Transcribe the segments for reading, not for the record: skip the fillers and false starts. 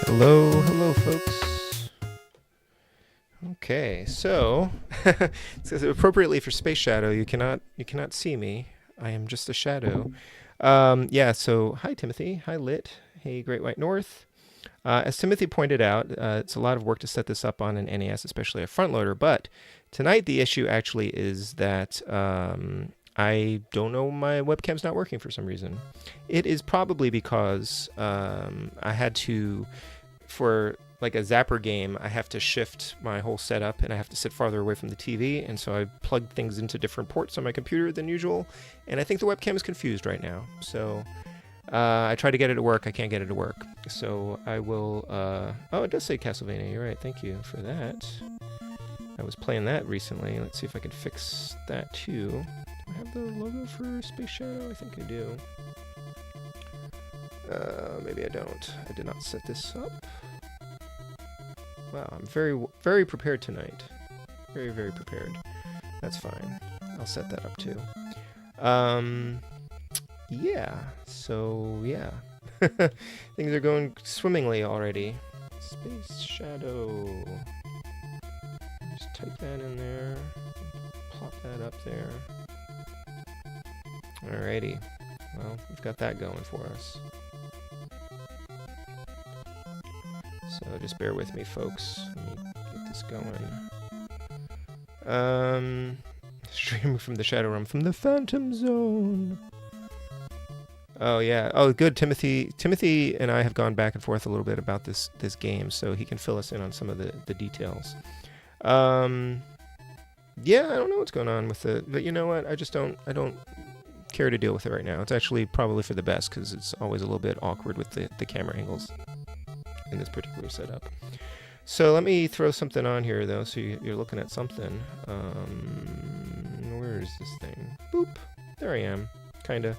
Hello, folks. Okay, so appropriately for Space Shadow, you cannot see me. I am just a shadow. Yeah. So hi Timothy. Hi Lit. Hey Great White North. As Timothy pointed out, it's a lot of work to set this up on an NES, especially a front loader. But tonight the issue actually is that I don't know, my webcam's not working for some reason. It is probably because I had to, for like a Zapper game, I have to shift my whole setup and I have to sit farther away from the TV, and so I plugged things into different ports on my computer than usual, and I think the webcam is confused right now. So I tried to get it to work. I can't get it to work. So I will... oh, it does say Castlevania. You're right. Thank you for that. I was playing that recently. Let's see if I can fix that too. Do I have the logo for Space Shadow? I think I do. Maybe I don't. I did not set this up. Wow, I'm very prepared tonight. Very prepared. That's fine. I'll set that up too. Yeah, so yeah. Things are going swimmingly already. Space Shadow. Just type that in there. Plop that up there. Alrighty. Well, we've got that going for us. So just bear with me, folks. Let me get this going. Streaming from the Shadow Realm, from the Phantom Zone. Oh yeah. Oh, good. Timothy and I have gone back and forth a little bit about this game, so he can fill us in on some of the details. Yeah, I don't know what's going on with it, but you know what? I don't care to deal with it right now. It's actually probably for the best, because it's always a little bit awkward with the camera angles in this particular setup. So let me throw something on here, though, so you're looking at something. Where is this thing? Boop. There I am. Kinda.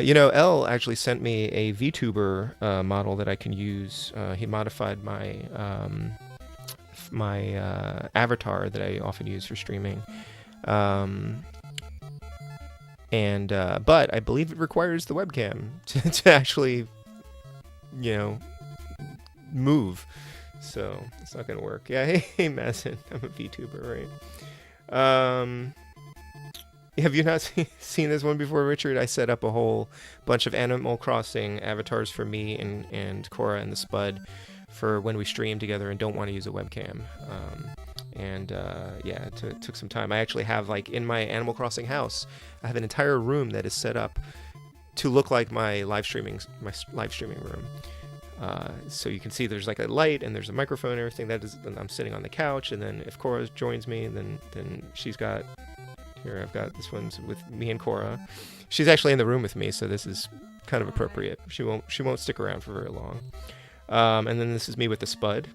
You know, L actually sent me a VTuber model that I can use. He modified my avatar that I often use for streaming. But I believe it requires the webcam to actually, you know, move. So it's not gonna work. Yeah, hey Madison, I'm a VTuber, right? Have you not seen this one before, Richard? I set up a whole bunch of Animal Crossing avatars for me and Cora and the Spud for when we stream together and don't want to use a webcam. Yeah, it took some time. I actually have, like, in my Animal Crossing house, I have an entire room that is set up to look like my live streaming room. So you can see there's like a light and there's a microphone and everything. And I'm sitting on the couch, and then if Cora joins me, then she's got... Here, I've got this one's with me and Cora. She's actually in the room with me, so this is kind of appropriate. She won't stick around for very long. And then this is me with the Spud.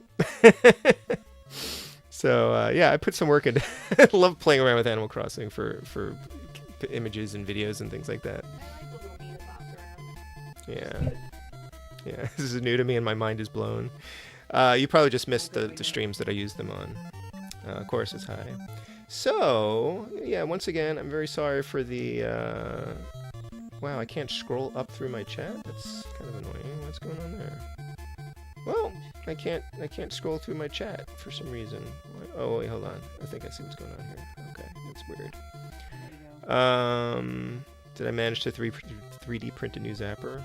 So yeah, I put some work into. I love playing around with Animal Crossing for images and videos and things like that. Yeah, this is new to me, and my mind is blown. You probably just missed the streams that I used them on. Chorus is high. So, yeah, once again, I'm very sorry for the, wow, I can't scroll up through my chat. That's kind of annoying. What's going on there? Well, I can't scroll through my chat for some reason. Oh, wait, hold on. I think I see what's going on here. Okay, that's weird. Did I manage to 3D print a new Zapper?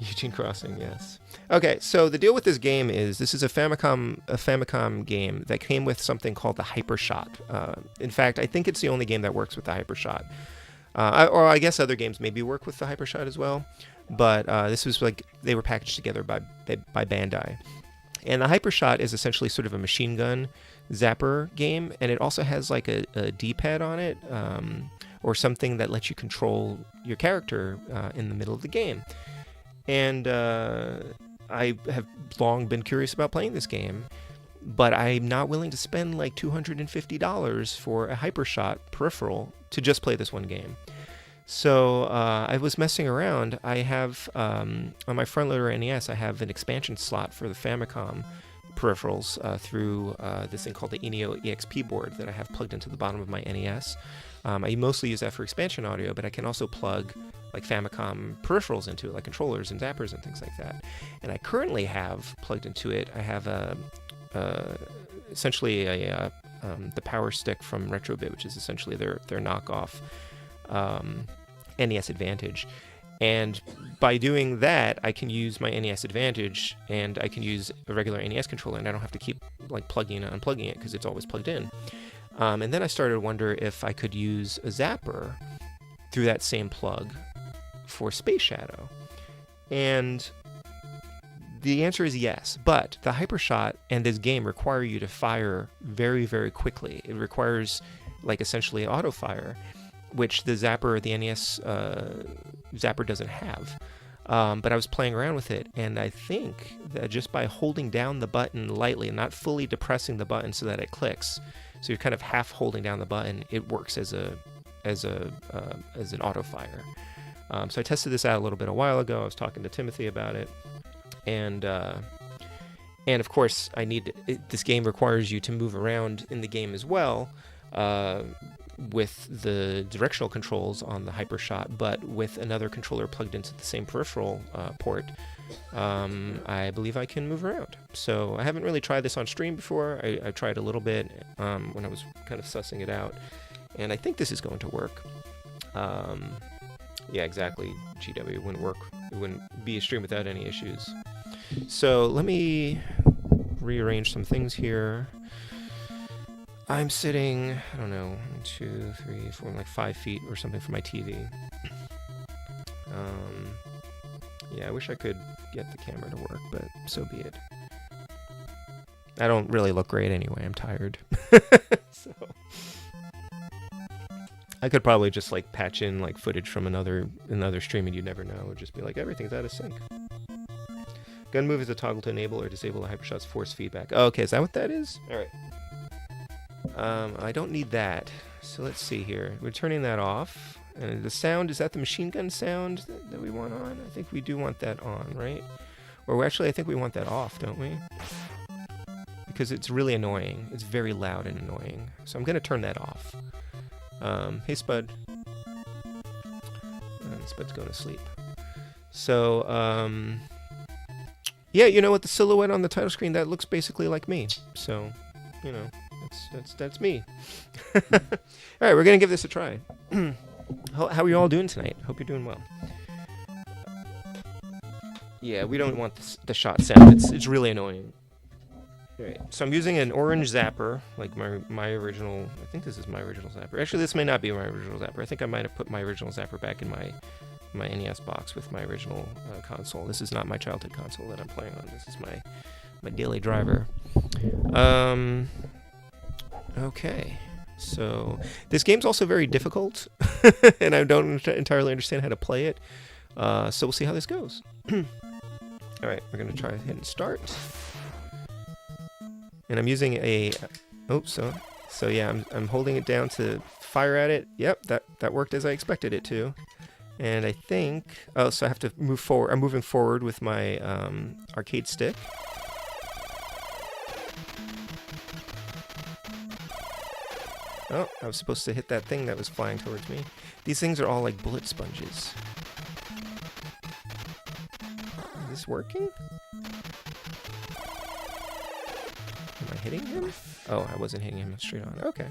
Eugene Crossing, yes. Okay, so the deal with this game is this is a Famicom game that came with something called the Hypershot. In fact, I think it's the only game that works with the Hypershot. Or I guess other games maybe work with the Hypershot as well. But this was like they were packaged together by Bandai. And the Hypershot is essentially sort of a machine gun Zapper game, and it also has like a D-pad on it, or something that lets you control your character in the middle of the game. And I have long been curious about playing this game, but I'm not willing to spend like $250 for a Hypershot peripheral to just play this one game. So I was messing around. I have, on my front loader NES, I have an expansion slot for the Famicom peripherals through this thing called the ENIO Exp board that I have plugged into the bottom of my NES. I mostly use that for expansion audio, but I can also plug like Famicom peripherals into it, like controllers and zappers and things like that. And I currently have plugged into it, I have essentially the power stick from Retrobit, which is essentially their knockoff NES Advantage. And by doing that, I can use my NES Advantage, and I can use a regular NES controller, and I don't have to keep like plugging and unplugging it because it's always plugged in. And then I started to wonder if I could use a zapper through that same plug for Space Shadow. And the answer is yes, but the Hypershot and this game require you to fire very, very quickly. It requires like essentially auto fire, which the Zapper, the NES Zapper doesn't have. But I was playing around with it, and I think that just by holding down the button lightly and not fully depressing the button so that it clicks, so you're kind of half holding down the button, it works as an auto fire. So I tested this out a little bit a while ago. I was talking to Timothy about it, and of course this game requires you to move around in the game as well. With the directional controls on the Hypershot, but with another controller plugged into the same peripheral port, I believe I can move around. So I haven't really tried this on stream before. I tried a little bit when I was kind of sussing it out, and I think this is going to work. Yeah, exactly, GW. It wouldn't work. It wouldn't be a stream without any issues. So let me rearrange some things here. I'm sitting, I don't know, 2, 3, 4, like 5 feet or something from my TV. Yeah, I wish I could get the camera to work, but so be it. I don't really look great anyway, I'm tired. So I could probably just like patch in like footage from another stream and you'd never know. It would just be like everything's out of sync. Gun move is a toggle to enable or disable the Hypershot's force feedback. Oh, okay, is that what that is? Alright. I don't need that. So let's see here. We're turning that off. And the sound, is that the machine gun sound that we want on? I think we do want that on, right? Or actually, I think we want that off, don't we? Because it's really annoying. It's very loud and annoying. So I'm going to turn that off. Hey, Spud. And Spud's going to sleep. So, yeah, you know what? The silhouette on the title screen, that looks basically like me. So, you know. That's me. All right, we're gonna give this a try. How are you all doing tonight? Hope you're doing well. Yeah, we don't want the shot sound. It's really annoying. All right, so I'm using an orange zapper, like my original. I think this is my original zapper. Actually, this may not be my original zapper. I think I might have put my original zapper back in my NES box with my original console. This is not my childhood console that I'm playing on. This is my daily driver. Okay, so this game's also very difficult, and I don't entirely understand how to play it, so we'll see how this goes. Alright, we're going to try hitting start, and I'm using a, so yeah, I'm holding it down to fire at it. Yep, that worked as I expected it to, and I think, so I have to move forward. I'm moving forward with my arcade stick. Oh, I was supposed to hit that thing that was flying towards me. These things are all like bullet sponges. Is this working? Am I hitting him? Oh, I wasn't hitting him straight on. Okay.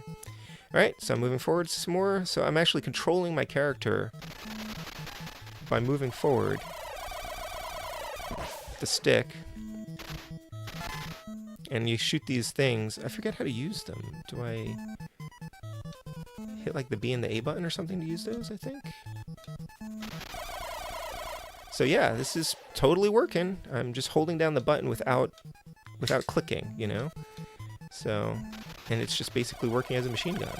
Alright, so I'm moving forward some more. So I'm actually controlling my character by moving forward the stick. And you shoot these things. I forget how to use them. Do I hit like the B and the A button or something to use those, I think? So yeah, this is totally working. I'm just holding down the button without clicking, you know? So, and it's just basically working as a machine gun.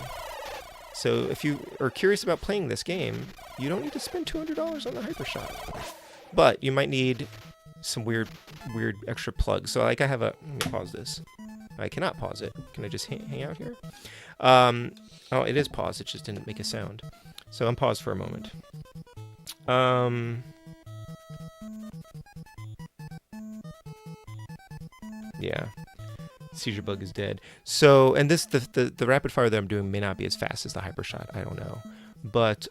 So if you are curious about playing this game, you don't need to spend $200 on the Hypershot. But you might need some weird extra plugs. So like I have let me pause this. I cannot pause it. Can I just hang out here? Oh, it is paused. It just didn't make a sound. So I'm paused for a moment. Yeah. Seizure bug is dead. So, and this, the rapid fire that I'm doing may not be as fast as the Hypershot. I don't know. But,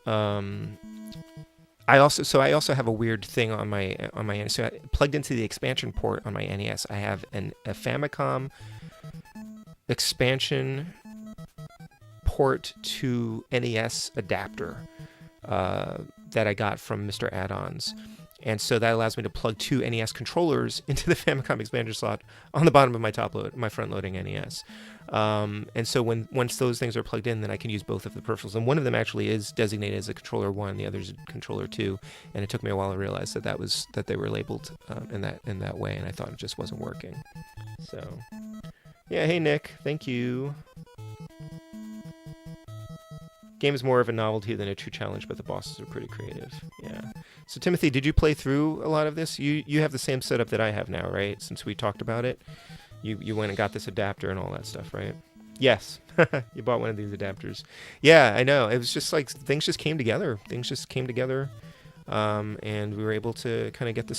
I also have a weird thing on my NES. So I plugged into the expansion port on my NES. I have a Famicom expansion port to NES adapter that I got from Mr. Addons. And so that allows me to plug 2 NES controllers into the Famicom expansion slot on the bottom of my front-loading NES. And so once those things are plugged in, then I can use both of the peripherals. And one of them actually is designated as a controller 1, the other is a controller 2. And it took me a while to realize that they were labeled in that way, and I thought it just wasn't working. So, yeah, hey Nick, thank you. Game is more of a novelty than a true challenge, but the bosses are pretty creative. Yeah. So Timothy, did you play through a lot of this? You have the same setup that I have now, right? Since we talked about it, you went and got this adapter and all that stuff, right? Yes. You bought one of these adapters. Yeah, I know. It was just like things just came together. And we were able to kind of get this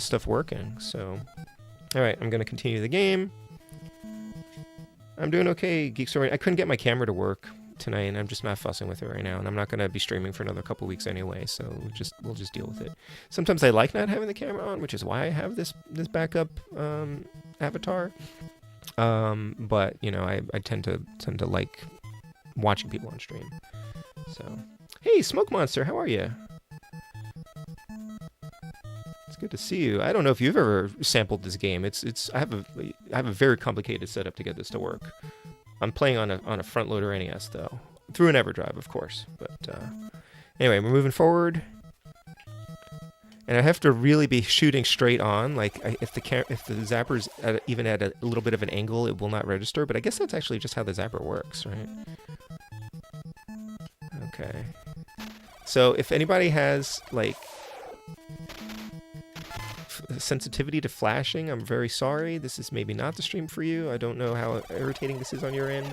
stuff working. So, all right, I'm gonna continue the game. I'm doing okay, Geek Story. I couldn't get my camera to work tonight, and I'm just not fussing with it right now, and I'm not going to be streaming for another couple weeks anyway, so we'll just deal with it. Sometimes I like not having the camera on, which is why I have this backup avatar. But you know, I tend to like watching people on stream. So, hey, Smoke Monster, how are you? It's good to see you. I don't know if you've ever sampled this game. I have a very complicated setup to get this to work. I'm playing on a front loader NES though, through an EverDrive, of course. But anyway, we're moving forward, and I have to really be shooting straight on. Like if the zapper's even at a little bit of an angle, it will not register. But I guess that's actually just how the zapper works, right? Okay. So if anybody has like sensitivity to flashing, I'm very sorry. This is maybe not the stream for you. I don't know how irritating this is on your end.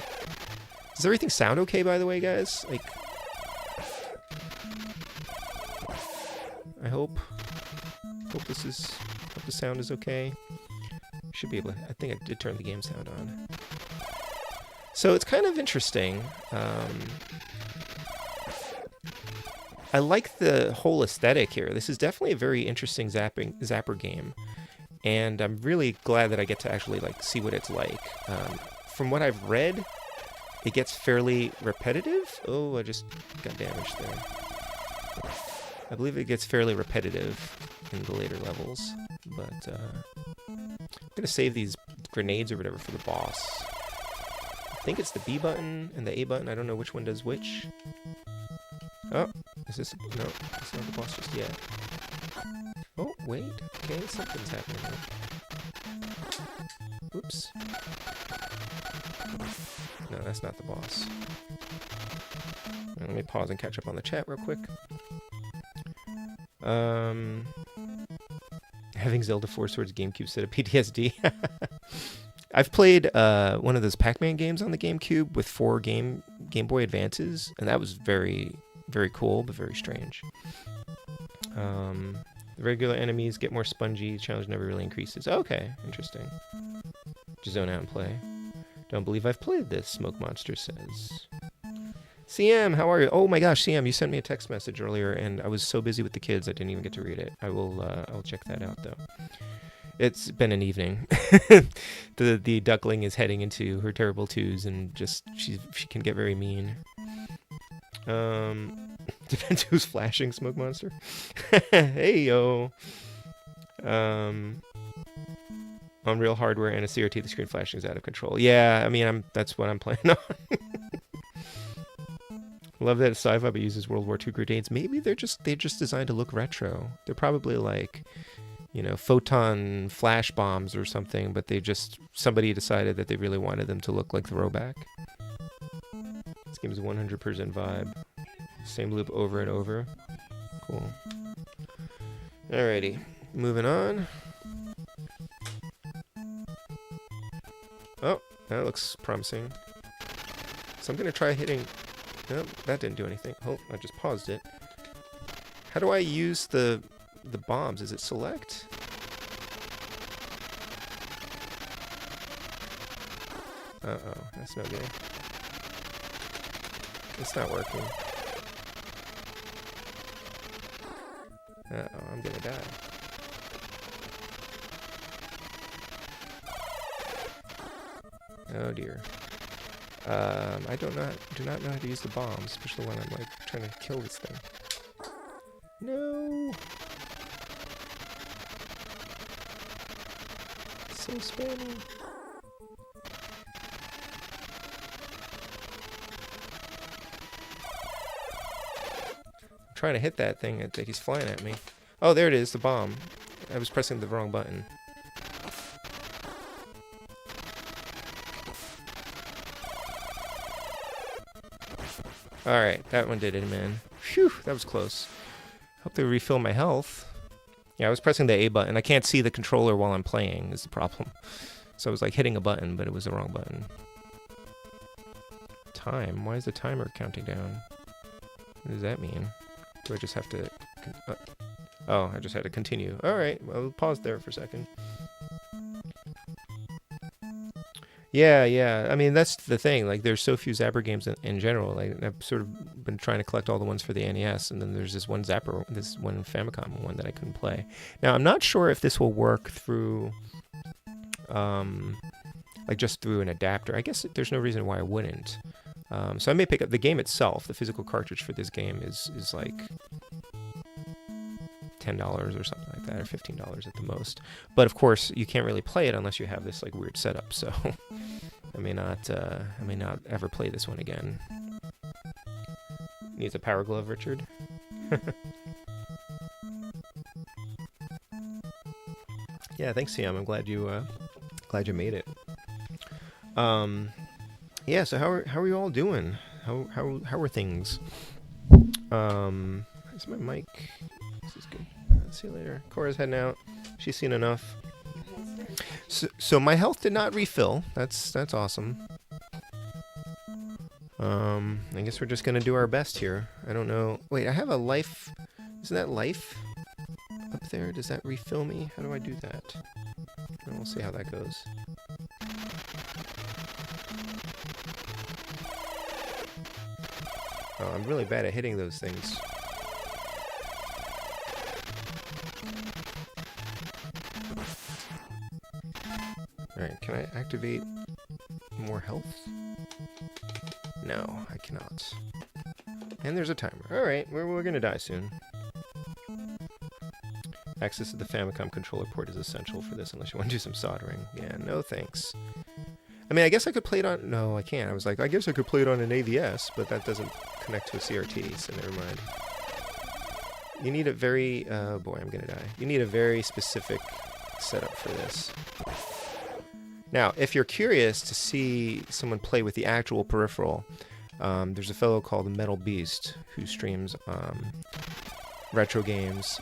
Does everything sound okay, by the way, guys? Like, I hope the sound is okay. Should be able to, I think I did turn the game sound on. So it's kind of interesting. I like the whole aesthetic here. This is definitely a very interesting Zapper game, and I'm really glad that I get to actually like see what it's like. From what I've read, it gets fairly repetitive. Oh, I just got damaged there. I believe it gets fairly repetitive in the later levels, but I'm gonna save these grenades or whatever for the boss. I think it's the B button and the A button. I don't know which one does which. Oh, is this... No, it's not the boss just yet. Oh, wait. Okay, something's happening here. Oops. No, that's not the boss. Let me pause and catch up on the chat real quick. Having Zelda 4 Swords GameCube set up PTSD. I've played one of those Pac-Man games on the GameCube with 4 Game Boy Advances, and that was very cool, but very strange. The regular enemies get more spongy. Challenge never really increases. Okay, interesting. Just zone out and play. Don't believe I've played this, Smoke Monster says. CM, how are you? Oh my gosh, CM, you sent me a text message earlier, and I was so busy with the kids I didn't even get to read it. I'll check that out though. It's been an evening. The duckling is heading into her terrible twos, and just she can get very mean. Depends who's flashing, Smoke Monster. Hey yo. On real hardware and a CRT, the screen flashing is out of control. Yeah, I mean, that's what I'm playing on. Love that sci-fi but uses World War II grenades. Maybe they're just designed to look retro. They're probably like, you know, photon flash bombs or something, but somebody decided that they really wanted them to look like throwback. This game is 100% vibe. Same loop over and over. Cool. Alrighty. Moving on. Oh, that looks promising. So I'm going to try hitting... Nope, that didn't do anything. Oh, I just paused it. How do I use the bombs? Is it select? Uh-oh, that's no good. It's not working. Uh-oh, I'm gonna die. Oh dear. I do not know how to use the bombs, especially when I'm like trying to kill this thing. No. So spammy. I'm trying to hit that thing that he's flying at me. Oh, there it is, the bomb. I was pressing the wrong button. Alright, that one did it, man. Phew, that was close. Hope they refill my health. Yeah, I was pressing the A button. I can't see the controller while I'm playing is the problem. So I was like hitting a button, but it was the wrong button. Time? Why is the timer counting down? What does that mean? Do I just have to... oh, I just had to continue. Alright, well, pause there for a second. Yeah. I mean, that's the thing. Like, there's so few Zapper games in general. Like, I've sort of been trying to collect all the ones for the NES, and then there's this one Zapper, this one Famicom one that I couldn't play. Now, I'm not sure if this will work through, like, just through an adapter. I guess there's no reason why I wouldn't. So I may pick up the game itself. The physical cartridge for this game is like $10 or something like that, or $15 at the most. But of course, you can't really play it unless you have this like weird setup. So I may not ever play this one again. Needs a power glove, Richard. Yeah, thanks, Siam. I'm glad you made it. Yeah. So how are you all doing? How are things? Is my mic? This is good. See you later. Cora's heading out. She's seen enough. So my health did not refill. That's awesome. I guess we're just gonna do our best here. I don't know. Wait, I have a life. Isn't that life up there? Does that refill me? How do I do that? And we'll see how that goes. Oh, I'm really bad at hitting those things. Alright, can I activate more health? No, I cannot. And there's a timer. Alright, we're gonna die soon. Access to the Famicom controller port is essential for this unless you want to do some soldering. Yeah, no thanks. I mean, I guess I could play it on... No, I can't. I was like, I guess I could play it on an AVS, but that doesn't connect to a CRT, so never mind. You need a very... Oh boy, I'm gonna die. You need a very specific setup for this. Now, if you're curious to see someone play with the actual peripheral, there's a fellow called Metal Beast who streams retro games.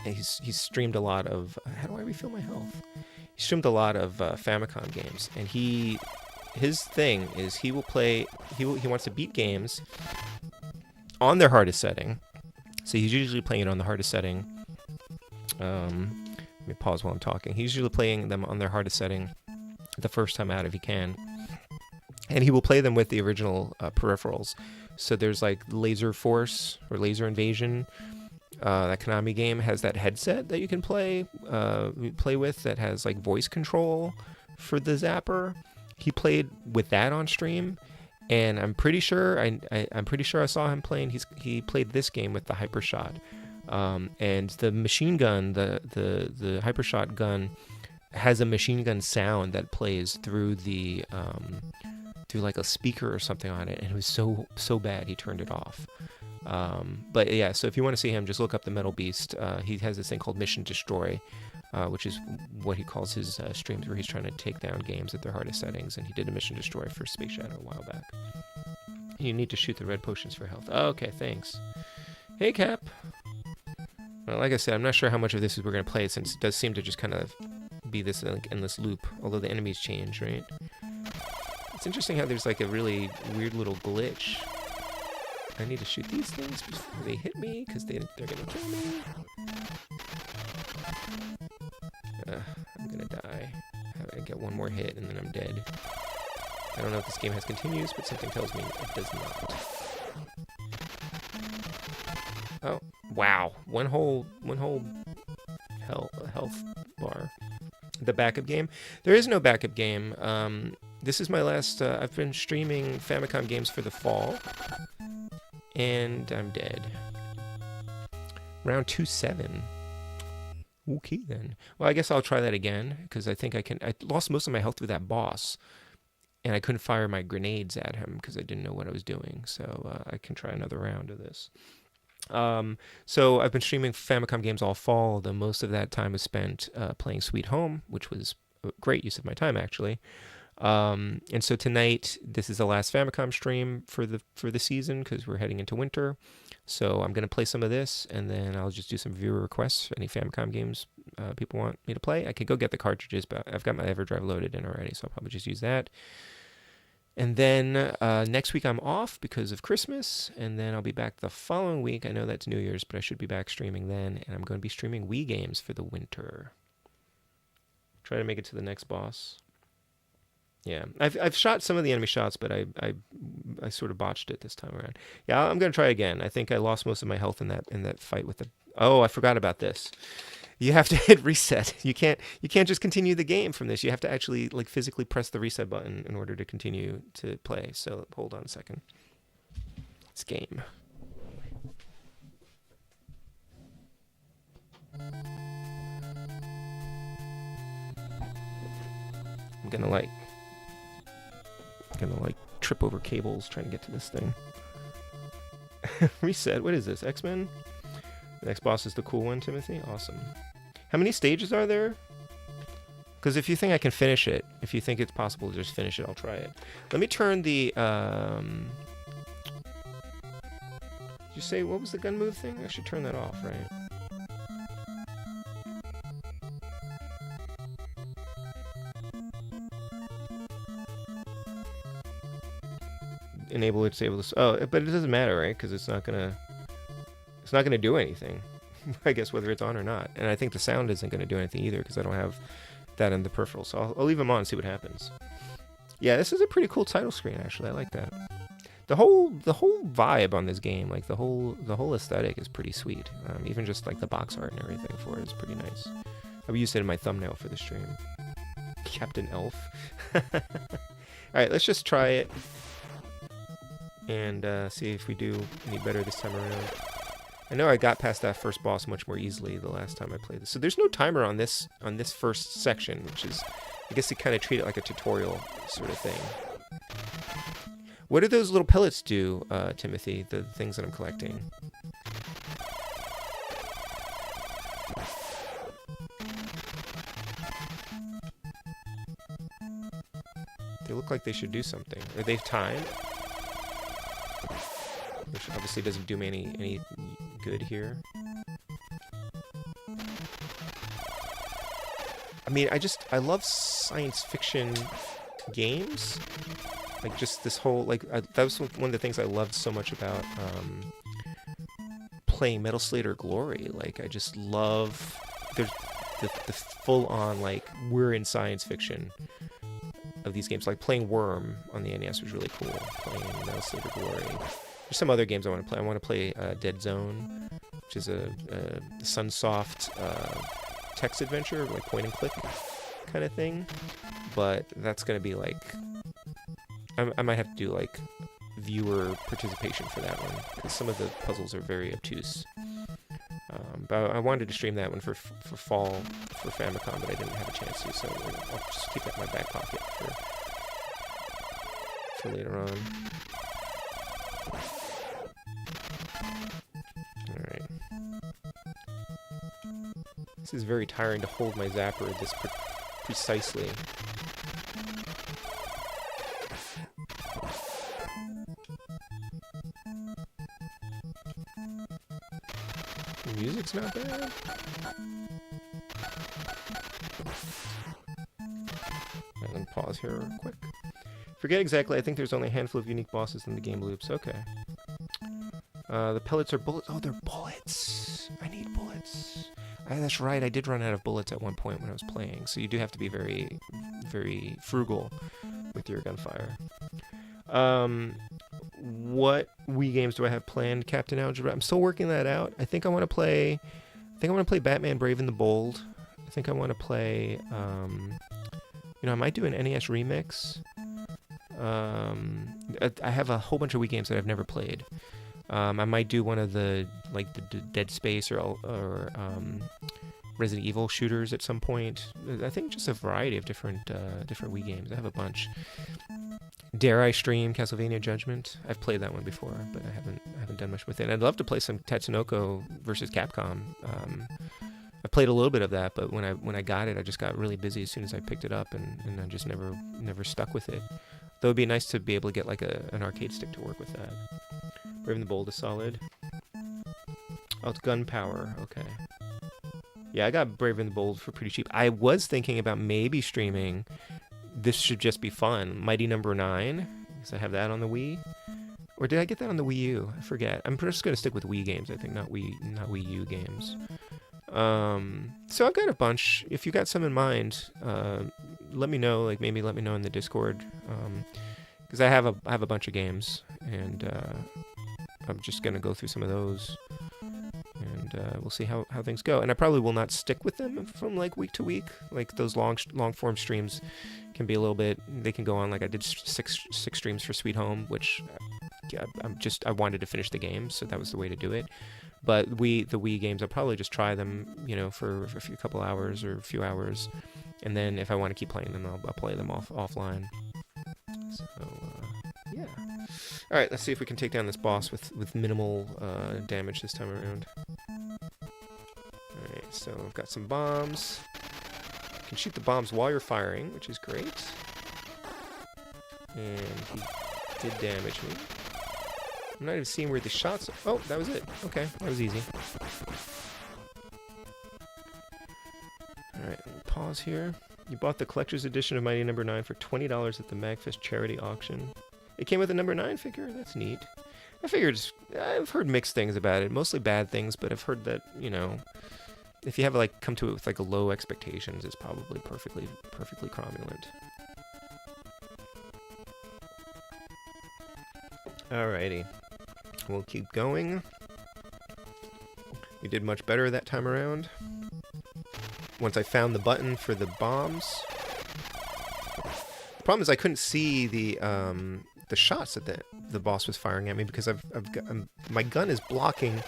He's streamed a lot of... How do I refill my health? He streamed a lot of Famicom games, and his thing is he will play... He wants to beat games on their hardest setting. So he's usually playing it on the hardest setting. Let me pause while I'm talking. He's usually playing them on their hardest setting the first time out if he can. And he will play them with the original peripherals. So there's like Laser Force or Laser Invasion. That Konami game has that headset that you can play with that has like voice control for the Zapper. He played with that on stream, and I'm pretty sure I saw him playing. He played this game with the Hypershot. And the machine gun, the Hypershot gun, has a machine gun sound that plays through the through like a speaker or something on it, and it was so bad he turned it off. But yeah, so if you want to see him, just look up the Metal Beast. He has this thing called Mission Destroy, which is what he calls his streams, where he's trying to take down games at their hardest settings, and he did a Mission Destroy for Space Shadow a while back. You need to shoot the red potions for health. Oh, okay, thanks. Hey, Cap. Well, like I said, I'm not sure how much of this we're going to play, since it does seem to just kind of be this like endless loop, although the enemies change, right? It's interesting how there's like a really weird little glitch. I need to shoot these things before they hit me, because they're going to kill me. I'm going to die. I get one more hit, and then I'm dead. I don't know if this game has continues, but something tells me it does not. Oh, Wow, one whole health bar. The backup game. There is no backup game. This is my last. I've been streaming Famicom games for the fall, and I'm dead. Round 2-7. Okay then. Well, I guess I'll try that again because I think I can. I lost most of my health with that boss, and I couldn't fire my grenades at him because I didn't know what I was doing. So I can try another round of this. So I've been streaming Famicom games all fall, though most of that time was spent playing Sweet Home, which was a great use of my time actually. And so tonight, this is the last Famicom stream for the season because we're heading into winter. So I'm gonna play some of this, and then I'll just do some viewer requests. Any Famicom games people want me to play, I could go get the cartridges, but I've got my EverDrive loaded in already, so I'll probably just use that. And then next week I'm off because of Christmas, and then I'll be back the following week. I know that's New Year's, but I should be back streaming then, and I'm going to be streaming Wii games for the winter. Try to make it to the next boss. Yeah, I've shot some of the enemy shots, but I sort of botched it this time around. Yeah, I'm going to try again. I think I lost most of my health in that fight with the... Oh, I forgot about this. You have to hit reset. You can't just continue the game from this. You have to actually like physically press the reset button in order to continue to play. So hold on a second. It's game. I'm gonna like trip over cables trying to get to this thing. Reset. What is this? X-Men? The next boss is the cool one, Timothy. Awesome. How many stages are there? Because if you think I can finish it, if you think it's possible to just finish it, I'll try it. Let me turn the... Did you say, what was the gun move thing? I should turn that off, right? Enable it, disable this. Oh, but it doesn't matter, right? Because it's not gonna do anything. I guess whether it's on or not. And I think the sound isn't going to do anything either because I don't have that in the peripheral. So I'll leave them on and see what happens. Yeah, this is a pretty cool title screen actually. I like that. The whole vibe on this game, like the whole aesthetic is pretty sweet. Even just like the box art and everything for it is pretty nice. I've used it in my thumbnail for the stream. Captain Elf. All right, let's just try it and see if we do any better this time around. I know I got past that first boss much more easily the last time I played this. So there's no timer on this first section, which is, I guess you kind of treat it like a tutorial sort of thing. What do those little pellets do, Timothy, the things that I'm collecting? They look like they should do something. Are they timed? Which obviously doesn't do me any good here. I mean, I love science fiction games. Like just this whole, like, that was one of the things I loved so much about playing Metal Slayer Glory. Like, I just love the full-on, like, we're in science fiction of these games. Like, playing Worm on the NES was really cool. Playing Metal Slayer Glory. There's some other games I want to play. I want to play Dead Zone, which is a Sunsoft text adventure, like point and click kind of thing. But that's going to be like... I might have to do like viewer participation for that one, because some of the puzzles are very obtuse. But I wanted to stream that one for fall for Famicom, but I didn't have a chance to, so I'll just keep that in my back pocket for later on. Alright. This is very tiring to hold my Zapper this precisely. The music's not bad. Let me pause here real quick. Forget exactly, I think there's only a handful of unique bosses in the game loops. Okay. The pellets are bullets. Oh, they're bullets. I need bullets. That's right, I did run out of bullets at one point when I was playing, so you do have to be very, very frugal with your gunfire. what Wii games do I have planned, Captain Algebra? I'm still working that out. I think I want to play Batman Brave and the Bold. I think I want to play, I might do an NES remix. I have a whole bunch of Wii games that I've never played. I might do one of the Dead Space or Resident Evil shooters at some point. I think just a variety of different Wii games. I have a bunch. Dare I stream Castlevania Judgment? I've played that one before, but I haven't done much with it. And I'd love to play some Tatsunoko versus Capcom. I played a little bit of that, but when I got it, I just got really busy as soon as I picked it up, and I just never stuck with it. Though it'd be nice to be able to get like an arcade stick to work with that. Brave and the Bold is solid. Oh, it's Gunpower. Okay. Yeah, I got Brave and the Bold for pretty cheap. I was thinking about maybe streaming This Should Just Be Fun, Mighty Number 9, because I have that on the Wii. Or did I get that on the Wii U? I forget. I'm just going to stick with Wii games, I think, not Wii U games. So I've got a bunch. If you got some in mind, let me know. Like maybe let me know in the Discord, because I have a bunch of games, and I'm just gonna go through some of those, and we'll see how things go. And I probably will not stick with them from like week to week. Like those long form streams can be a little bit. They can go on. Like I did six streams for Sweet Home, which I wanted to finish the game, so that was the way to do it. But the Wii games, I'll probably just try them, for a couple hours or a few hours, and then if I want to keep playing them, I'll play them offline. So yeah. All right, let's see if we can take down this boss with minimal damage this time around. All right, so I've got some bombs. You can shoot the bombs while you're firing, which is great. And he did damage me. I'm not even seeing where the shots... Oh, that was it. Okay, that was easy. Alright, pause here. You bought the collector's edition of Mighty Number 9 for $20 at the Magfest charity auction. It came with a number 9 figure? That's neat. I've heard mixed things about it. Mostly bad things, but I've heard that, if you have come to it with a low expectations, it's probably perfectly cromulent. Alrighty. We'll keep going. We did much better that time around. Once I found the button for the bombs. The problem is I couldn't see the shots that the boss was firing at me because my gun is blocking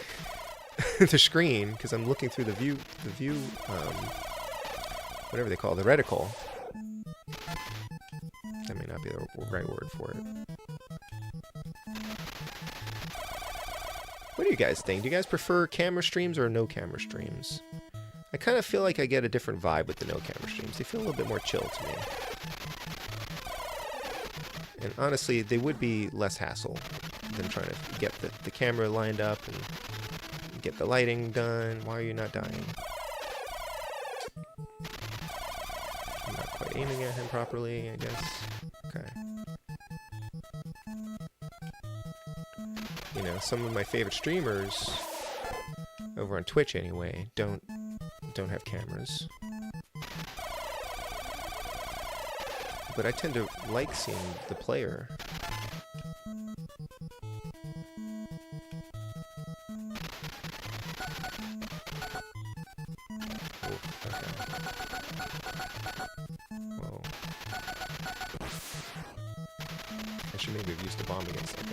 the screen because I'm looking through the view whatever they call it, the reticle. That may not be the right word for it. What do you guys think? Do you guys prefer camera streams or no camera streams? I kind of feel like I get a different vibe with the no camera streams. They feel a little bit more chill to me. And honestly, they would be less hassle than trying to get the camera lined up and get the lighting done. Why are you not dying? I'm not quite aiming at him properly, I guess. Okay. Some of my favorite streamers, over on Twitch anyway, don't have cameras. But I tend to like seeing the player. Oh, okay. Whoa. I should maybe have used the bomb against that guy.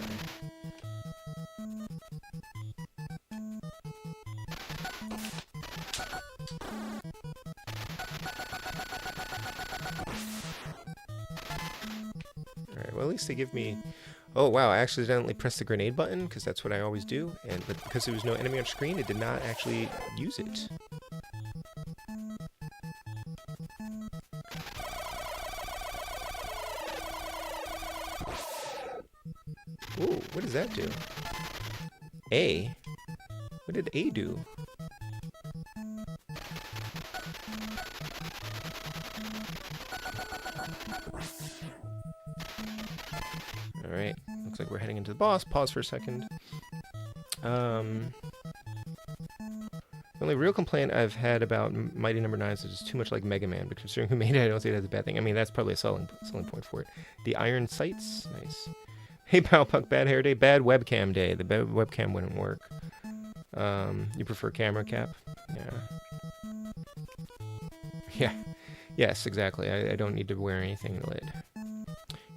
Well, at least they give me... Oh, wow, I accidentally pressed the grenade button, because that's what I always do, but because there was no enemy on screen, it did not actually use it. Ooh, what does that do? A? What did A do? Alright, looks like we're heading into the boss. Pause for a second. The only real complaint I've had about Mighty Number 9 is it's too much like Mega Man, but considering who made it, I don't see it as a bad thing. I mean, that's probably a selling point for it. The iron sights, nice. Hey, Palpuck, bad hair day, bad webcam day. The webcam wouldn't work. You prefer camera cap? Yeah. Yeah. Yes, exactly. I don't need to wear anything in the lid.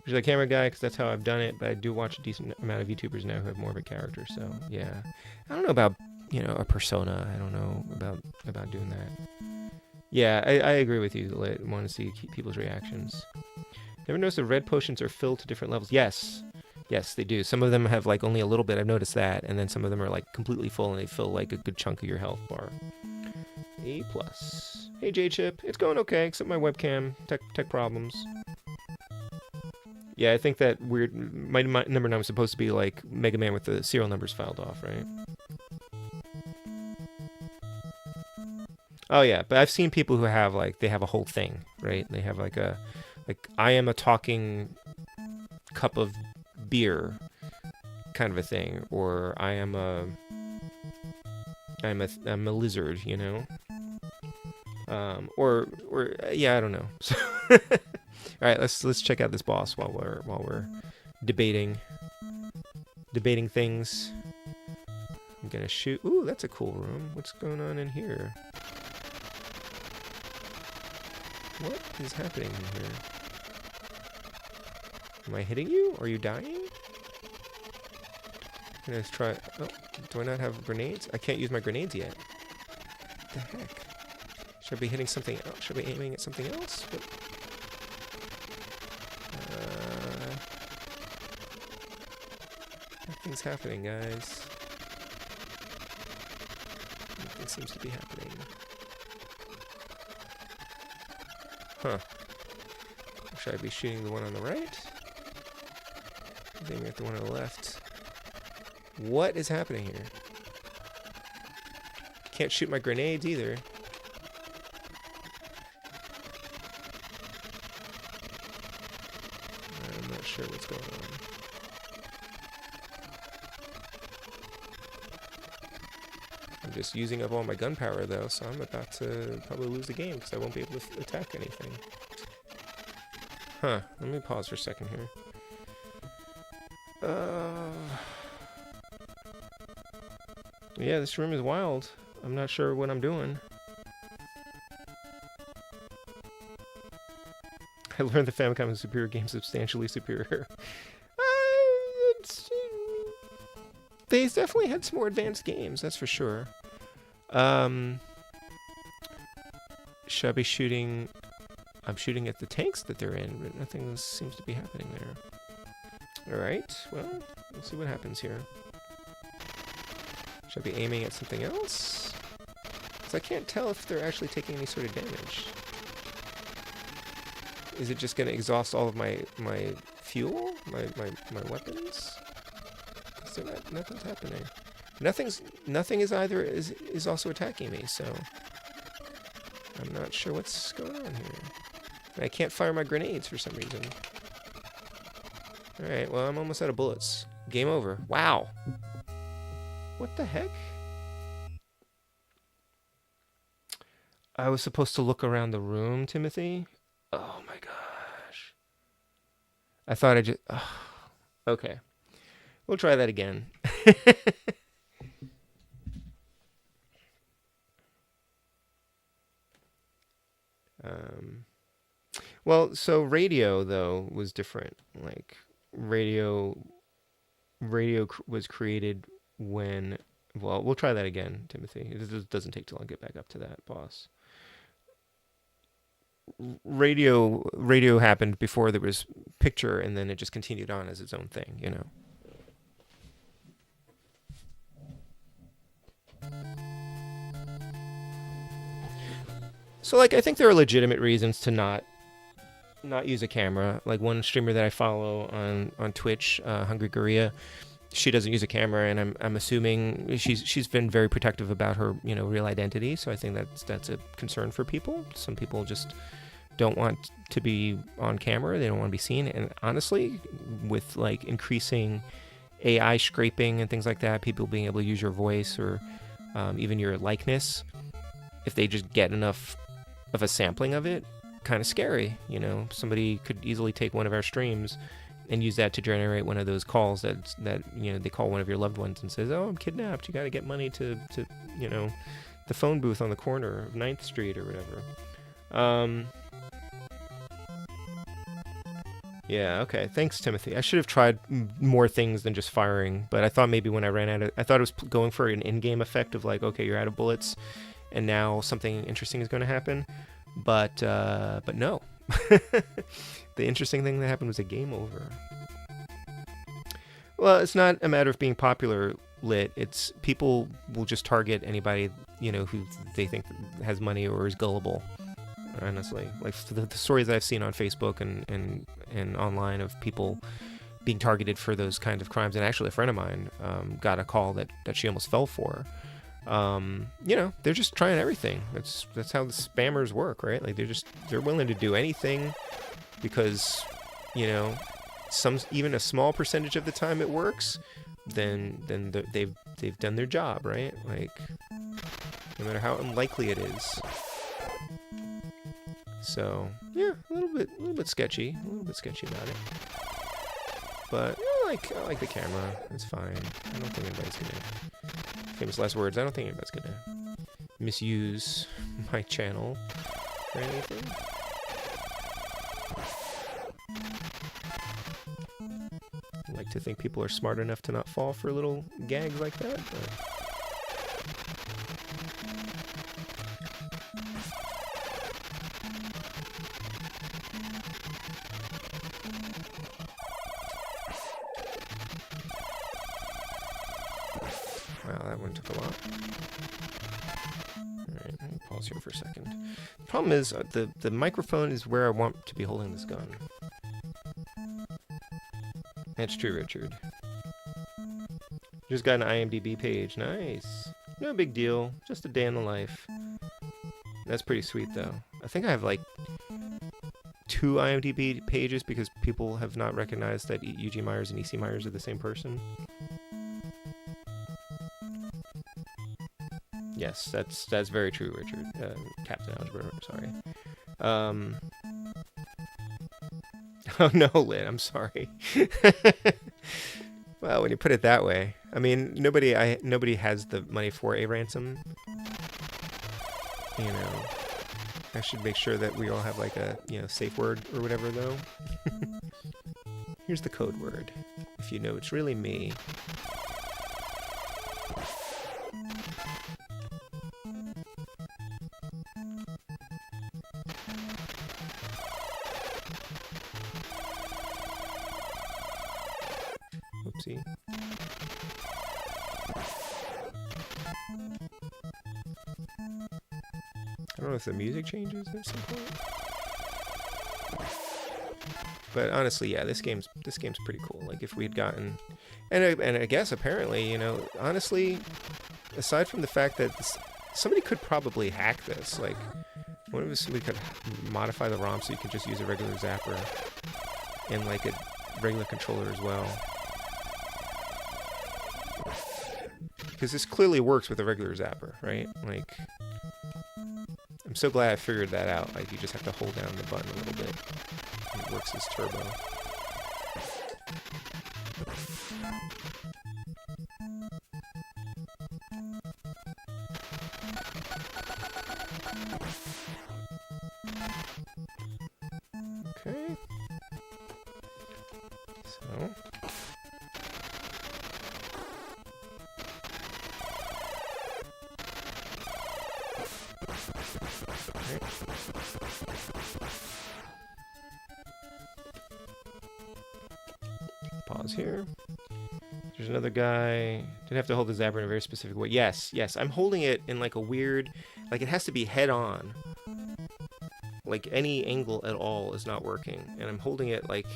Usually a camera guy, because that's how I've done it, but I do watch a decent amount of YouTubers now who have more of a character, so yeah. I don't know about, a persona. I don't know about doing that. Yeah, I agree with you. I want to see people's reactions. Never noticed the red potions are filled to different levels. Yes. Yes, they do. Some of them have like only a little bit. I've noticed that. And then some of them are like completely full and they fill like a good chunk of your health bar. A+. Hey, J-Chip. It's going okay, except my webcam. Tech problems. Yeah, I think that weird... My number 9 was supposed to be like Mega Man with the serial numbers filed off, right? Oh, yeah. But I've seen people who have like... They have a whole thing, right? They have like a... Like, I am a talking cup of beer kind of a thing. Or I am a... I'm a lizard, you know? Or yeah, I don't know. So all right, let's check out this boss while we're debating things. I'm gonna shoot. Ooh, that's a cool room. What's going on in here? What is happening in here? Am I hitting you? Are you dying? Let's try. Oh, do I not have grenades? I can't use my grenades yet. What the heck? Should I be hitting something else? Should I be aiming at something else? But, nothing's happening, guys. Nothing seems to be happening. Huh. Should I be shooting the one on the right? I'm aiming at the one on the left. What is happening here? Can't shoot my grenades either. I'm not sure what's going on. I'm just using up all my gunpowder though, so I'm about to probably lose the game because I won't be able to attack anything. Huh, let me pause for a second here. Yeah, this room is wild. I'm not sure what I'm doing. I learned the Famicom is a superior game, substantially superior. They definitely had some more advanced games, that's for sure. Should I be shooting... I'm shooting at the tanks that they're in, but nothing seems to be happening there. Alright, well, we'll see what happens here. Should I be aiming at something else? Because I can't tell if they're actually taking any sort of damage. Is it just going to exhaust all of my fuel? My weapons? Because nothing's happening. Nothing is also attacking me, so I'm not sure what's going on here. I can't fire my grenades for some reason. Alright, well, I'm almost out of bullets. Game over. Wow. What the heck? I was supposed to look around the room, Timothy? Oh my gosh. I thought I just... Oh. Okay. We'll try that again. Well, so radio, though, was different. Like, radio was created when... Well, we'll try that again, Timothy. It doesn't take too long to get back up to that, boss. Radio happened before there was picture, and then it just continued on as its own thing, you know. So, like, I think there are legitimate reasons to not use a camera. Like, one streamer that I follow on Twitch, Hungry Korea, she doesn't use a camera, and I'm assuming she's been very protective about her, real identity. So I think that's a concern for people. Some people just don't want to be on camera. They don't want to be seen. And honestly, with like increasing AI scraping and things like that, people being able to use your voice or even your likeness, if they just get enough of a sampling of it, kind of scary. Somebody could easily take one of our streams and use that to generate one of those calls that they call one of your loved ones and says, "Oh, I'm kidnapped. You got to get money to the phone booth on the corner of 9th Street or whatever." Yeah, okay. Thanks, Timothy. I should have tried more things than just firing, but I thought maybe when I ran out of... I thought it was going for an in-game effect of like, okay, you're out of bullets, and now something interesting is going to happen. But no. The interesting thing that happened was a game over. Well, it's not a matter of being popular lit. It's people will just target anybody, who they think has money or is gullible. Honestly, like the stories that I've seen on Facebook and online of people being targeted for those kinds of crimes, and actually a friend of mine got a call that she almost fell for. They're just trying everything. That's how the spammers work, right? Like they're willing to do anything because even a small percentage of the time it works. Then they've done their job, right? Like no matter how unlikely it is. So yeah, a little bit sketchy about it. But I like the camera. It's fine. I don't think anybody's gonna, famous last words, I don't think anybody's gonna misuse my channel for anything. I like to think people are smart enough to not fall for little gags like that. But wow, that one took a lot. Alright, let me pause here for a second. The problem is, the microphone is where I want to be holding this gun. That's true, Richard. Just got an IMDb page. Nice. No big deal. Just a day in the life. That's pretty sweet, though. I think I have, like, 2 IMDb pages because people have not recognized that UG Myers and EC Myers are the same person. Yes, that's very true, Richard. Captain Algebra, sorry. Oh no, Lynn, I'm sorry. Well, when you put it that way, I mean, nobody has the money for a ransom. I should make sure that we all have like a safe word or whatever, though. Here's the code word. If you know it's really me. Oopsie. I don't know if the music changes at some point. But honestly, yeah, this game's pretty cool. Like if we had gotten, and I guess apparently, honestly, aside from the fact that somebody could probably hack this, like what if somebody could modify the ROM so you could just use a regular Zapper and like a regular controller as well. Because this clearly works with a regular Zapper, right? Like, I'm so glad I figured that out. Like, you just have to hold down the button a little bit. And it works as turbo. Okay. So... Pause here. There's another guy. Didn't have to hold the Zapper in a very specific way. Yes, I'm holding it in like a weird, like it has to be head on. Like any angle at all is not working, and I'm holding it like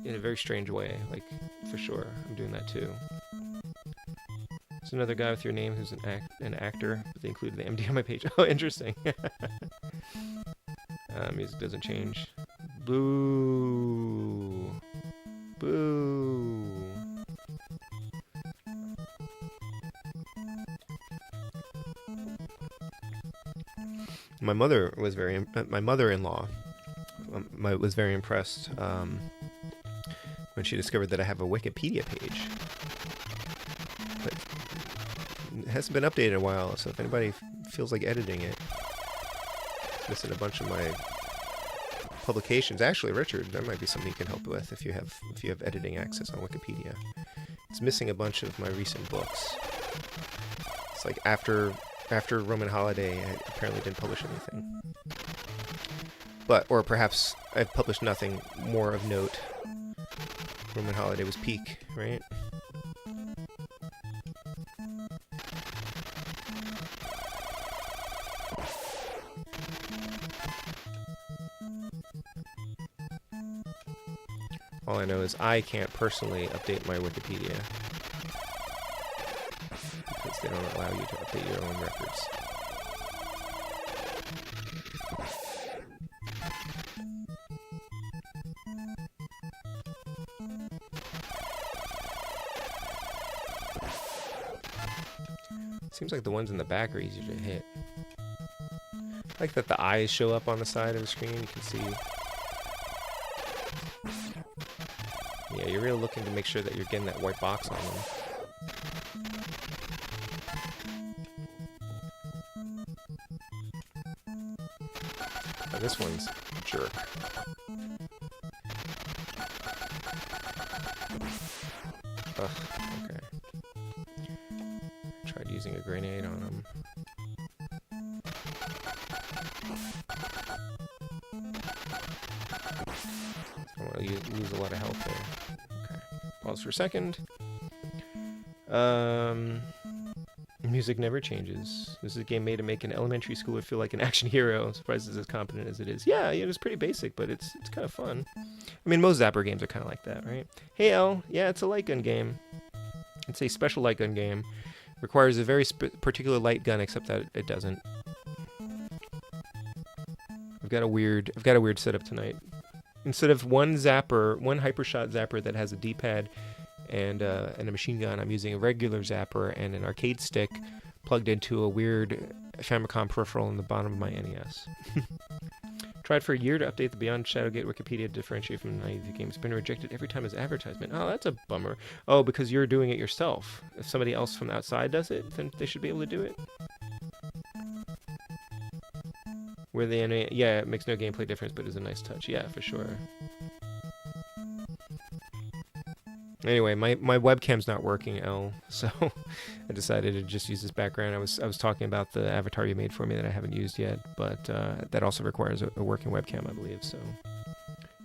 in a very strange way. Like for sure, I'm doing that too. There's another guy with your name who's an actor, but they included the MD on my page. Oh, interesting. Music doesn't change. Boo. Boo. My mother was my mother-in-law was very impressed when she discovered that I have a Wikipedia page. But it hasn't been updated in a while, so if anybody feels like editing it, it's missing a bunch of my publications. Actually, Richard, that might be something you can help with if you have editing access on Wikipedia. It's missing a bunch of my recent books. It's like after Roman Holiday, I apparently didn't publish anything. Or perhaps I've published nothing more of note. Roman Holiday was peak, right? All I know is I can't personally update my Wikipedia because they don't allow you to update your own records. Seems like the ones in the back are easier to hit. I like that the eyes show up on the side of the screen. You can see. Yeah, you're really looking to make sure that you're getting that white box on them. Oh, this one's a jerk. Ugh, okay. Tried using a grenade on him. Well, you lose a lot of health there. Okay. Pause for a second. Music never changes. This is a game made to make an elementary schooler feel like an action hero. I'm surprised it's as competent as it is. Yeah, it's pretty basic, but it's kind of fun. I mean, most Zapper games are kind of like that, right? Hey, El. Yeah, it's a light gun game. It's a special light gun game. Requires a very particular light gun, except that it doesn't. I've got a weird setup tonight. Instead of one hypershot zapper that has a D-pad and a machine gun, I'm using a regular zapper and an arcade stick plugged into a weird Famicom peripheral in the bottom of my NES. Tried for a year to update the Beyond Shadowgate Wikipedia to differentiate from the game. It's been rejected every time as advertisement. Oh, that's a bummer. Oh, because you're doing it yourself. If somebody else from outside does it, then they should be able to do it. Where the yeah, it makes no gameplay difference, but is a nice touch. Yeah, for sure. Anyway, my webcam's not working, El, so I decided to just use this background. I was talking about the avatar you made for me that I haven't used yet, but that also requires a working webcam, I believe. So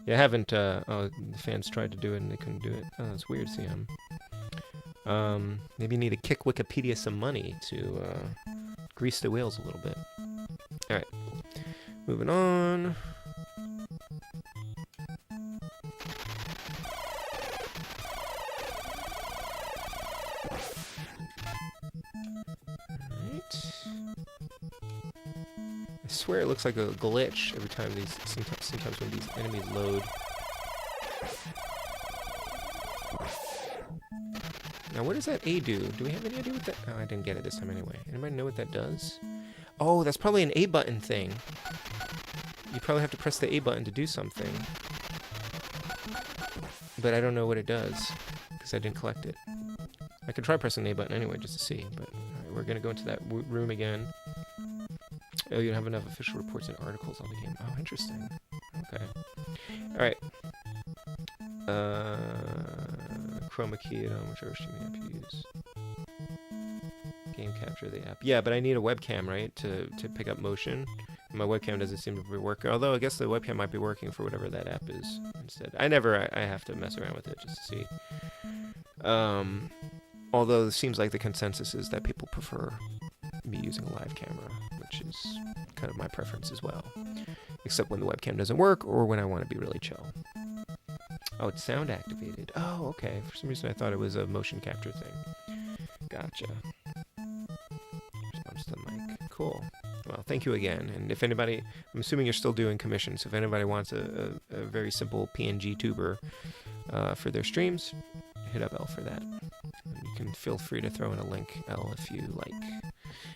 yeah, I haven't. The fans tried to do it and they couldn't do it. Oh, that's weird, CM. Maybe you need to kick Wikipedia some money to grease the wheels a little bit. All right, moving on. I swear it looks like a glitch every time sometimes when these enemies load. Now what does that A do? Do we have any idea what that... Oh, I didn't get it this time anyway. Anybody know what that does? Oh, that's probably an A button thing. You probably have to press the A button to do something. But I don't know what it does, because I didn't collect it. I could try pressing the A button anyway, just to see, but alright, we're going to go into that room again. Oh, you don't have enough official reports and articles on the game. Oh, interesting. Okay. Alright. Chroma key on whichever streaming app you use. Game capture the app. Yeah, but I need a webcam, right, to pick up motion. And my webcam doesn't seem to be working, although I guess the webcam might be working for whatever that app is instead. I have to mess around with it just to see. Although it seems like the consensus is that people prefer me using a live camera, which is kind of my preference as well. Except when the webcam doesn't work or when I want to be really chill. Oh, it's sound activated. Oh, okay. For some reason I thought it was a motion capture thing. Gotcha. Response to the mic. Cool. Well, thank you again. And if anybody, I'm assuming you're still doing commissions. So if anybody wants a very simple PNG tuber for their streams, hit up L for that. And you can feel free to throw in a link, L, if you like.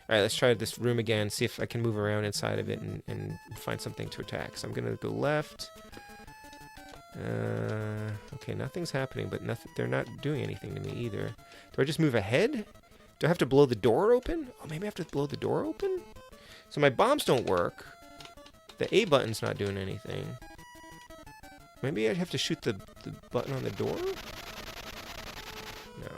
Alright, let's try this room again, see if I can move around inside of it and find something to attack. So I'm going to go left. Okay, nothing's happening, but they're not doing anything to me either. Do I just move ahead? Do I have to blow the door open? Oh, maybe I have to blow the door open? So my bombs don't work. The A button's not doing anything. Maybe I'd have to shoot the button on the door? No.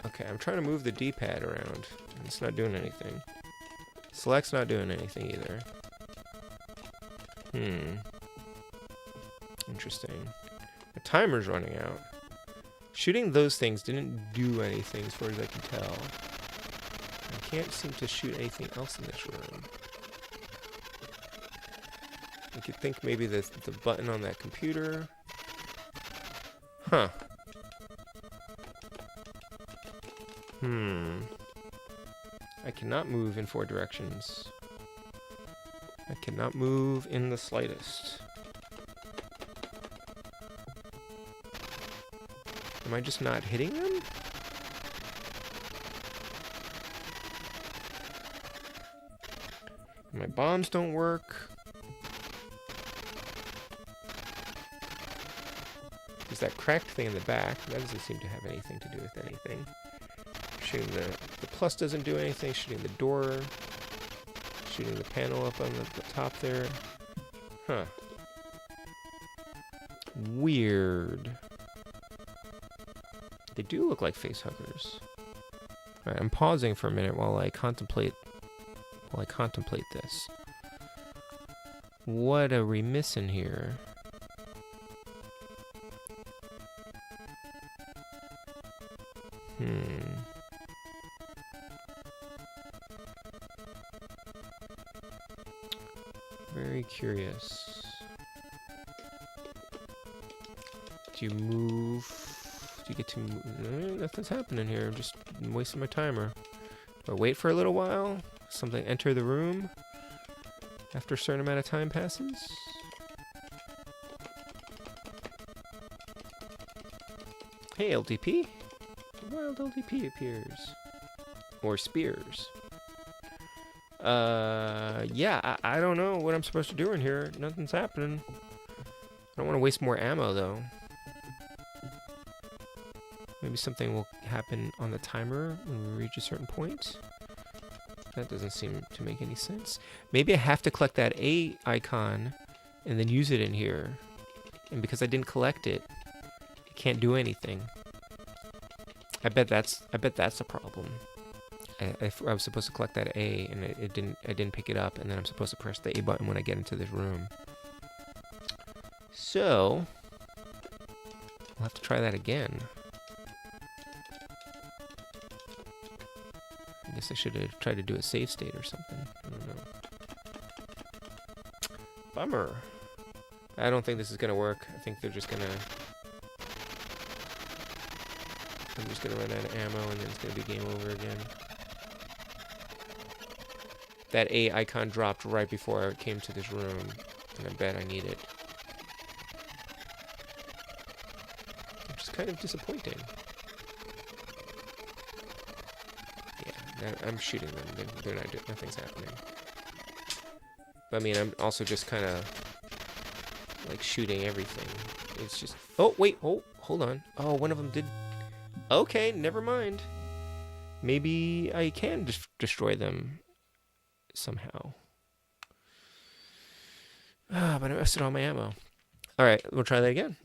Okay, I'm trying to move the D-pad around. It's not doing anything. Select's not doing anything either. Interesting. The timer's running out. Shooting those things didn't do anything as far as I can tell. I can't seem to shoot anything else in this room. I could think maybe the button on that computer. Huh. I cannot move in 4 directions. I cannot move in the slightest. Am I just not hitting them? My bombs don't work. There's that cracked thing in the back. That doesn't seem to have anything to do with anything. Shooting the plus doesn't do anything. Shooting the door. Shooting the panel up on the top there. Huh. Weird. They do look like face huggers. Alright, I'm pausing for a minute while I contemplate this. What are we missing here? Very curious. Do you move? Do you get to move? Nothing's happening here. I'm just wasting my timer. Do I wait for a little while? Something enter the room after a certain amount of time passes? Hey, LDP. A wild LDP appears. Or spears. Yeah, I don't know what I'm supposed to do in here. Nothing's happening. I don't want to waste more ammo, though. Maybe something will happen on the timer when we reach a certain point. That doesn't seem to make any sense. Maybe I have to collect that A icon and then use it in here. And because I didn't collect it, it can't do anything. I bet that's a problem. I was supposed to collect that A and I didn't pick it up, and then I'm supposed to press the A button when I get into this room. So I'll have to try that again. I guess I should have tried to do a save state or something. I don't know. Bummer. I don't think this is gonna work. I think they're just gonna... I'm just gonna run out of ammo and then it's gonna be game over again. That A icon dropped right before I came to this room, and I bet I need it. Which is kind of disappointing. Yeah, I'm shooting them. They're not doing, nothing's happening. But I mean, I'm also just kind of like shooting everything. It's just... Oh, wait, hold on. Oh, one of them did... Okay, never mind. Maybe I can destroy them somehow. Ah, but I wasted all my ammo. Alright, we'll try that again.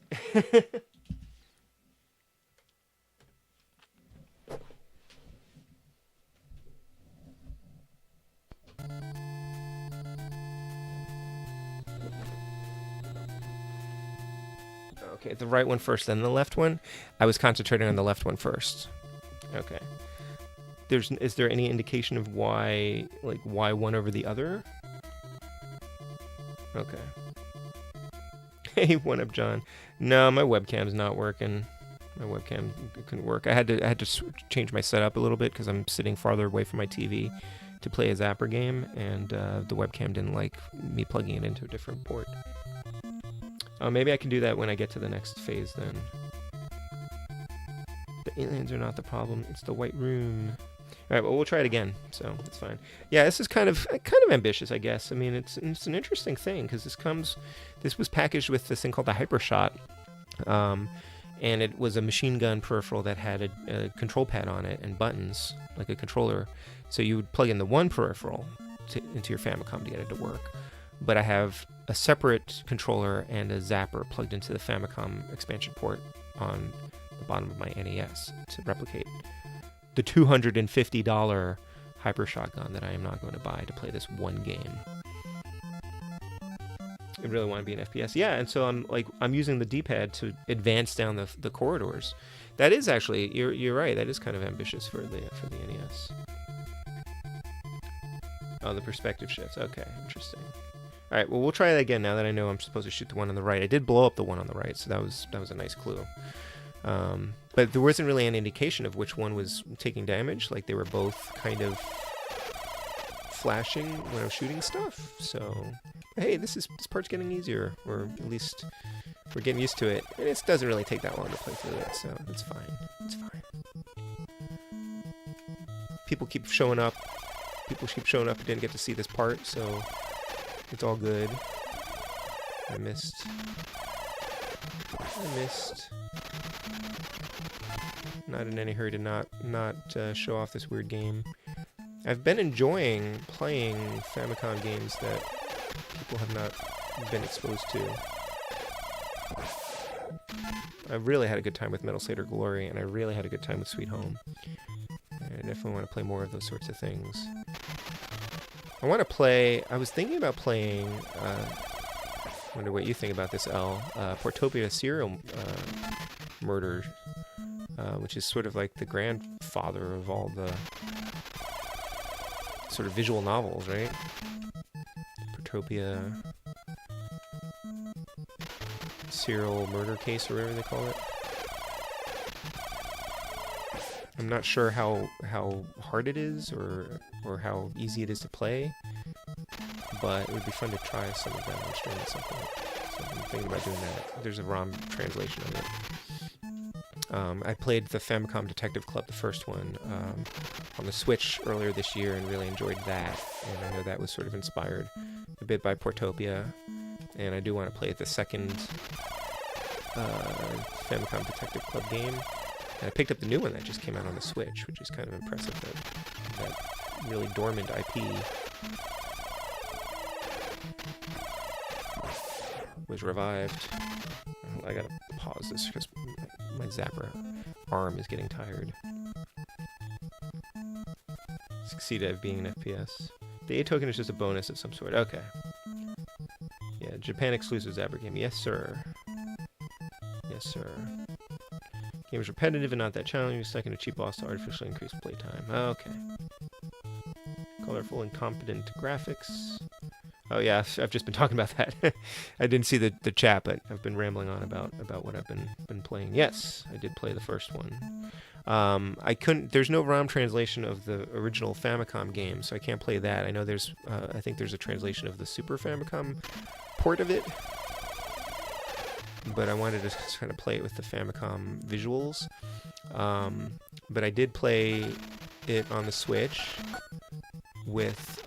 Okay, the right one first, then the left one. I was concentrating on the left one first. Okay. Is there any indication of why one over the other? Okay. Hey, one up, John. No, my webcam's not working. My webcam couldn't work. I had to change my setup a little bit because I'm sitting farther away from my TV to play a Zapper game, and the webcam didn't like me plugging it into a different port. Oh, maybe I can do that when I get to the next phase then. The aliens are not the problem. It's the white room. right, well, we'll try it again, so it's fine. Yeah, this is kind of ambitious, I guess. I mean, it's an interesting thing because this was packaged with this thing called the Hypershot, and it was a machine gun peripheral that had a control pad on it and buttons like a controller. So you would plug in the one peripheral into your Famicom to get it to work. But I have a separate controller and a Zapper plugged into the Famicom expansion port on the bottom of my NES to replicate the $250 Hypershot gun that I am not going to buy to play this one game. I really want to be an FPS. Yeah, and so I'm using the D-pad to advance down the corridors. That is actually, you're right, that is kind of ambitious for the NES. Oh, the perspective shifts. Okay, interesting. All right, well, we'll try that again now that I know I'm supposed to shoot the one on the right. I did blow up the one on the right, so that was a nice clue. But there wasn't really any indication of which one was taking damage. Like, they were both kind of flashing when I was shooting stuff. So, hey, this part's getting easier, or at least we're getting used to it. And it doesn't really take that long to play through it, so it's fine. It's fine. People keep showing up. People keep showing up who didn't get to see this part, so it's all good. I missed. Not in any hurry to not show off this weird game. I've been enjoying playing Famicom games that people have not been exposed to. I really had a good time with Metal Slayer Glory, and I really had a good time with Sweet Home. I definitely want to play more of those sorts of things. I was thinking about playing, I wonder what you think about this, L, Portopia Serial Murder, which is sort of like the grandfather of all the sort of visual novels, right? Portopia Serial Murder Case, or whatever they call it. I'm not sure how hard it is or how easy it is to play, but it would be fun to try some of that on stream at some point. So I'm thinking about doing that. There's a ROM translation of it. I played the Famicom Detective Club, the first one, on the Switch earlier this year and really enjoyed that. And I know that was sort of inspired a bit by Portopia. And I do want to play the second Famicom Detective Club game. And I picked up the new one that just came out on the Switch, which is kind of impressive that really dormant IP was revived. I gotta pause this because my Zapper arm is getting tired. Succeeded at being an FPS. The A token is just a bonus of some sort. Okay. Yeah, Japan exclusive Zapper game. Yes, sir. Yes, sir. Game is repetitive and not that challenging. Second, a cheap boss to artificially increase playtime. Okay. Colorful and competent graphics. Oh yeah, I've just been talking about that. I didn't see the chat, but I've been rambling on about what I've been playing. Yes, I did play the first one. I couldn't. There's no ROM translation of the original Famicom game, so I can't play that. I know there's. I think there's a translation of the Super Famicom port of it. But I wanted to kind of play it with the Famicom visuals. But I did play it on the Switch with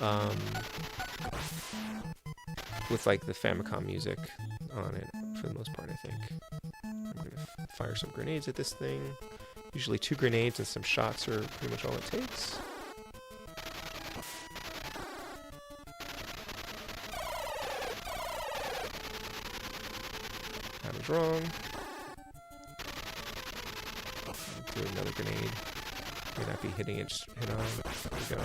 like the Famicom music on it for the most part, I think. I'm going to fire some grenades at this thing. Usually 2 grenades and some shots are pretty much all it takes. That was wrong. Do another grenade. May not be hitting it head on. There we go.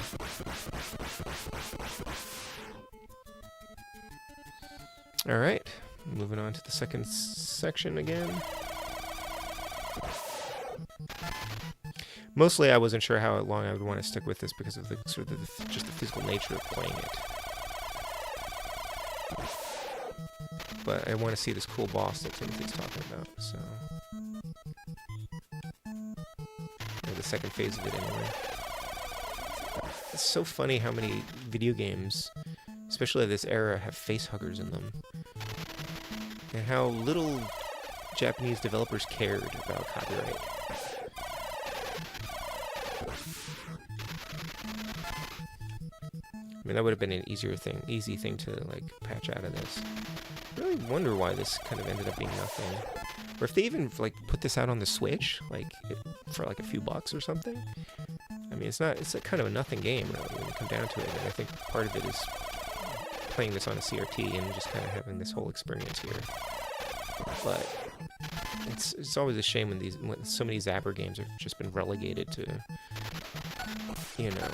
Alright, moving on to the second section again. Mostly I wasn't sure how long I would want to stick with this because of the sort of just the physical nature of playing it. But I want to see this cool boss that Timothy's talking about, so... Or the second phase of it, anyway. It's so funny how many video games, especially of this era, have facehuggers in them. And how little Japanese developers cared about copyright. I mean, that would have been an easy thing to like patch out of this. I really wonder why this kind of ended up being nothing. Or if they even like put this out on the Switch, like for like a few bucks or something. I mean, it's a kind of a nothing game really, when you come down to it. And I think part of it is playing this on a CRT and just kind of having this whole experience here. But it's always a shame when so many Zapper games have just been relegated to, you know,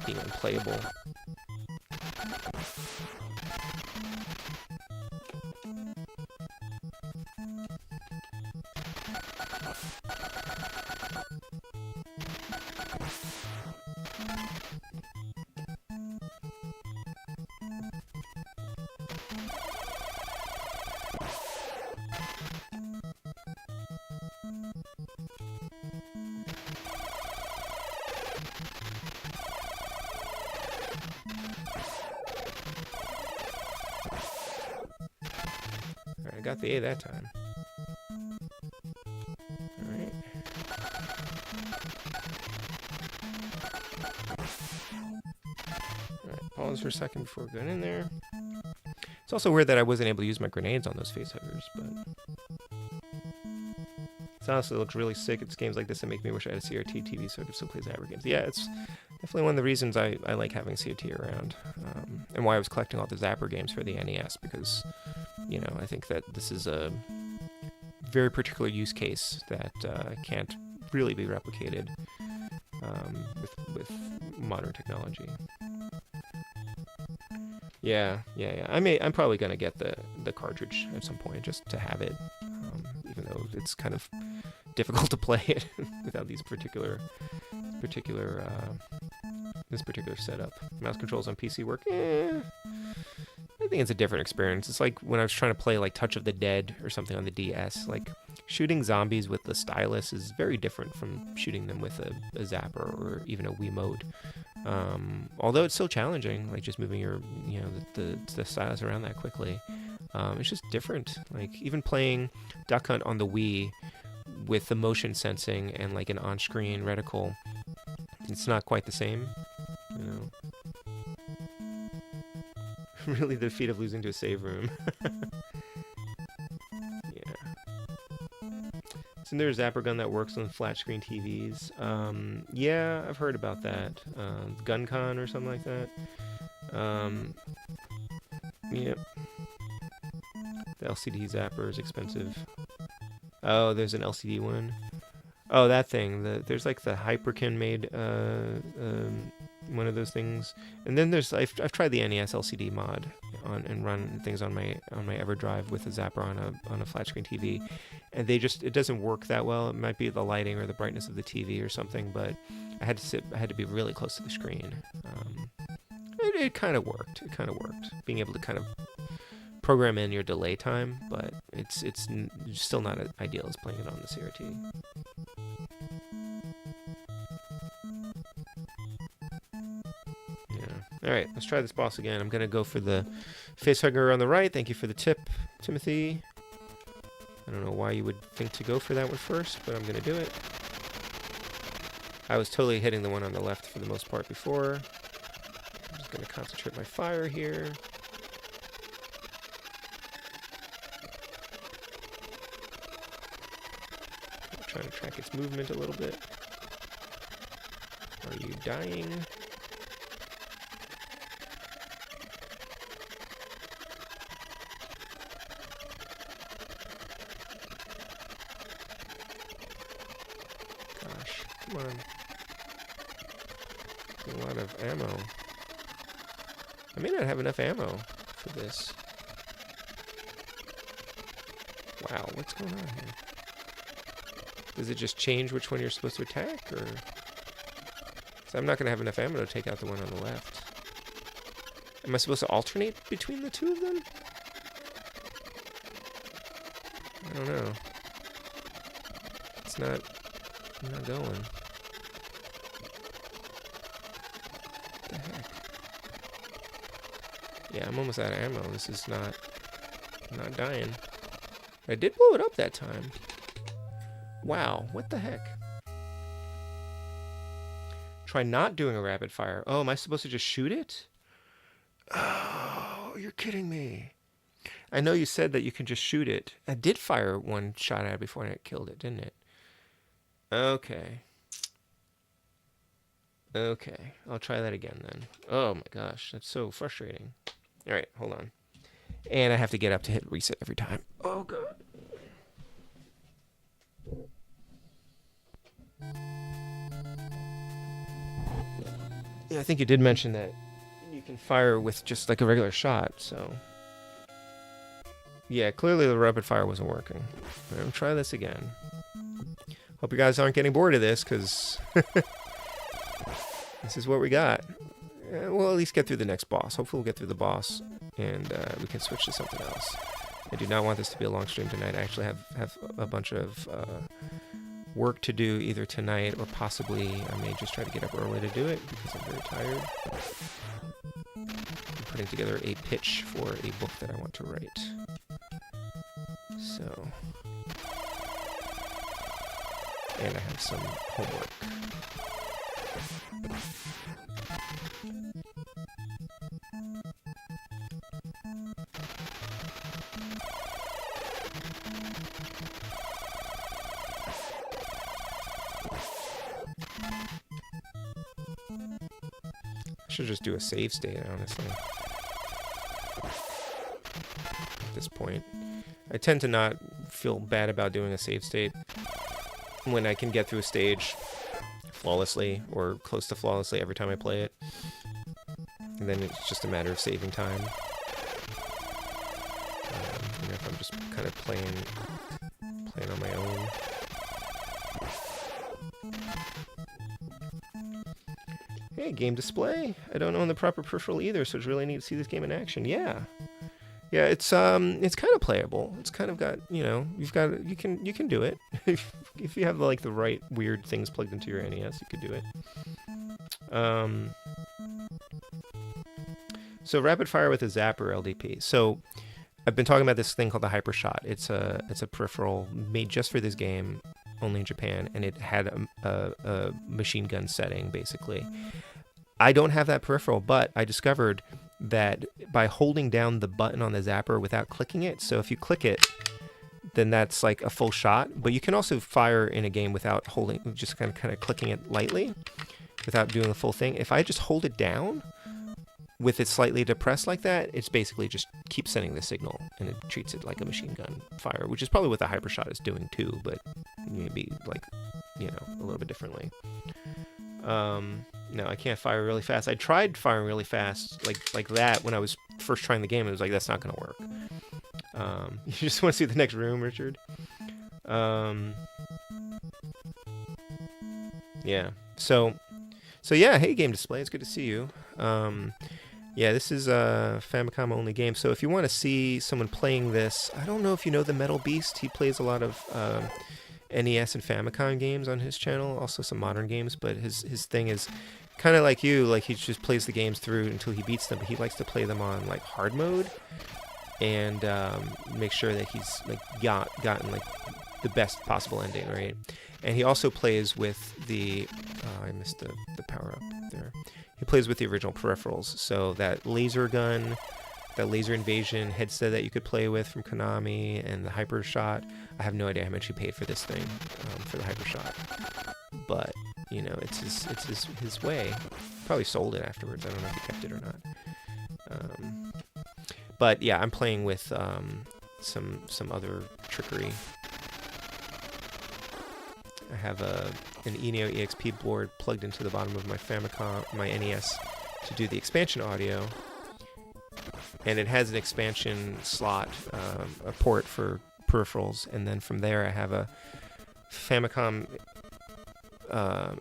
being unplayable. I got the A that time. Alright. Alright, pause for a second before going in there. It's also weird that I wasn't able to use my grenades on those face huggers, but it honestly looks really sick. It's games like this that make me wish I had a CRT TV so I could still play Zapper games. Yeah, it's definitely one of the reasons I like having CRT around, and why I was collecting all the Zapper games for the NES, because, you know, I think that this is a very particular use case that can't really be replicated with modern technology. Yeah. I'm probably gonna get the cartridge at some point just to have it, even though it's kind of difficult to play it without these this particular setup. Mouse controls on PC work. I think it's a different experience. It's like when I was trying to play like Touch of the Dead or something on the DS. Like shooting zombies with the stylus is very different from shooting them with a Zapper or even a Wiimote. Although it's still challenging, like just moving your, you know, the stylus around that quickly. It's just different. Like even playing Duck Hunt on the Wii with the motion sensing and like an on-screen reticle, it's not quite the same, you know. Really the defeat of losing to a save room. Yeah. Isn't there a Zapper gun that works on flat screen TVs? Yeah, I've heard about that. GunCon or something like that. Yep. The LCD Zapper is expensive. Oh, there's an LCD one. Oh, that thing. There's like the Hyperkin made one of those things, and then there's I've tried the NES LCD mod and run things on my EverDrive with a Zapper on a flat screen TV, and it doesn't work that well. It might be the lighting or the brightness of the TV or something, but I had to be really close to the screen. It kind of worked. Being able to kind of program in your delay time, but it's still not as ideal as playing it on the CRT. Alright, let's try this boss again. I'm going to go for the facehugger on the right. Thank you for the tip, Timothy. I don't know why you would think to go for that one first, but I'm going to do it. I was totally hitting the one on the left for the most part before. I'm just going to concentrate my fire here. I'm trying to track its movement a little bit. Are you dying? Come on. A lot of ammo. I may not have enough ammo for this. Wow, what's going on here? Does it just change which one you're supposed to attack, or? So I'm not going to have enough ammo to take out the one on the left. Am I supposed to alternate between the two of them? I don't know. It's not going. What the heck? Yeah, I'm almost out of ammo. This is not dying. I did blow it up that time. Wow, what the heck? Try not doing a rapid fire. Oh, am I supposed to just shoot it? Oh, you're kidding me. I know you said that you can just shoot it. I did fire one shot at it before and it killed it, didn't it? Okay. Okay, I'll try that again then. Oh my gosh, that's so frustrating. All right, hold on. And I have to get up to hit reset every time. Oh god. Yeah, I think you did mention that you can fire with just like a regular shot, so. Yeah, clearly the rapid fire wasn't working. I'm gonna try this again. Hope you guys aren't getting bored of this, because this is what we got. We'll at least get through the next boss. Hopefully we'll get through the boss, and we can switch to something else. I do not want this to be a long stream tonight. I actually have a bunch of work to do either tonight or possibly I may just try to get up early to do it because I'm very tired. I'm putting together a pitch for a book that I want to write. So, and I have some homework. I should just do a save state, honestly. At this point. I tend to not feel bad about doing a save state when I can get through a stage flawlessly or close to flawlessly every time I play it. And then it's just a matter of saving time. You know, if I'm just kind of playing on my own. Hey, game display. I don't own the proper peripheral either, so it's really neat to see this game in action. Yeah. Yeah, it's kind of playable. It's kind of got, you know, you can do it. If you have like the right weird things plugged into your NES, you could do it. So rapid fire with a Zapper LDP. So I've been talking about this thing called the Hypershot. It's a peripheral made just for this game, only in Japan, and it had a machine gun setting basically. I don't have that peripheral, but I discovered that by holding down the button on the Zapper without clicking it, so if you click it, then that's like a full shot. But you can also fire in a game without holding, just kind of clicking it lightly, without doing the full thing. If I just hold it down with it slightly depressed like that, it's basically just keeps sending the signal, and it treats it like a machine gun fire, which is probably what the Hypershot is doing too, but maybe like, you know, a little bit differently. No, I can't fire really fast. I tried firing really fast, like that, when I was first trying the game. It was like, that's not going to work. You just want to see the next room, Richard? Yeah. So yeah, hey, game display. It's good to see you. Yeah, this is a Famicom only game. So if you want to see someone playing this, I don't know if you know the Metal Beast. He plays a lot of NES and Famicom games on his channel, also some modern games, but his thing is kind of like you, like he just plays the games through until he beats them, but he likes to play them on like hard mode and make sure that he's like gotten like the best possible ending, right? And he also plays with the I missed the power up there. He plays with the original peripherals, so that laser gun, that laser invasion headset that you could play with from Konami, and the Hypershot. I have no idea how much he paid for this thing, for the Hypershot, but you know, it's his way. Probably sold it afterwards. I don't know if he kept it or not. But yeah, I'm playing with some other trickery. I have an ENIO Exp board plugged into the bottom of my Famicom, my NES, to do the expansion audio. And it has an expansion slot, a port for peripherals, and then from there I have a Famicom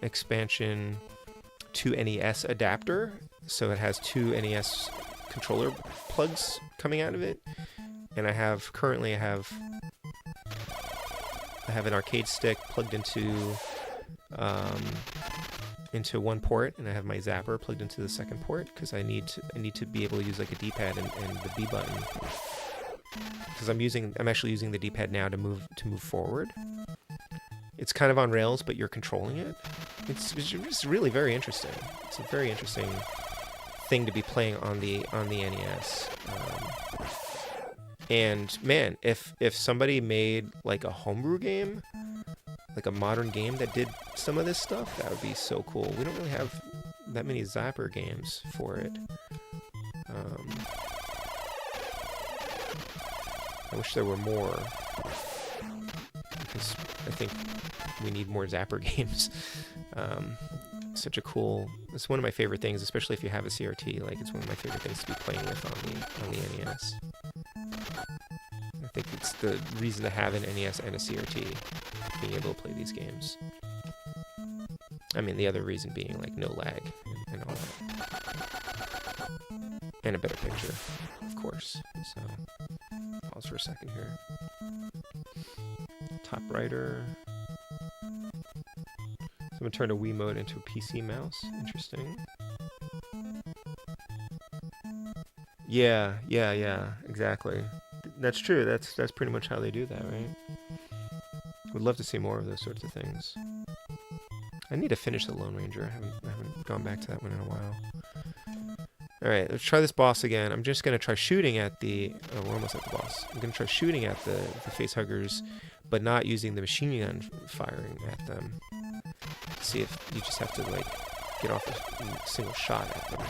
expansion to NES adapter, so it has two NES controller plugs coming out of it, and I have an arcade stick plugged into one port, and I have my Zapper plugged into the second port because I need to be able to use like a D-pad and the B button, because I'm actually using the D-pad now to move forward. It's kind of on rails, but you're controlling it. it's just really very interesting. It's a very interesting thing to be playing on the NES. And man, if somebody made like a homebrew game, like a modern game that did some of this stuff, that would be so cool. We don't really have that many Zapper games for it. I wish there were more, because I think we need more Zapper games. Such a cool, it's one of my favorite things, especially if you have a CRT. Like, it's one of my favorite things to be playing with on the NES. I think it's the reason to have an NES and a CRT, being able to play these games. I mean, the other reason being like no lag and all that, and a better picture, of course. So pause for a second here. Top writer. So I'm gonna turn a Wii mode into a PC mouse. Interesting. Yeah, exactly. That's true. That's pretty much how they do that, right? Would love to see more of those sorts of things. I need to finish the Lone Ranger. I haven't gone back to that one in a while. Alright, let's try this boss again. I'm just going to try shooting at the... Oh, we're almost at the boss. I'm going to try shooting at the facehuggers, but not using the machine gun firing at them. See if you just have to, like, get off a single shot at them.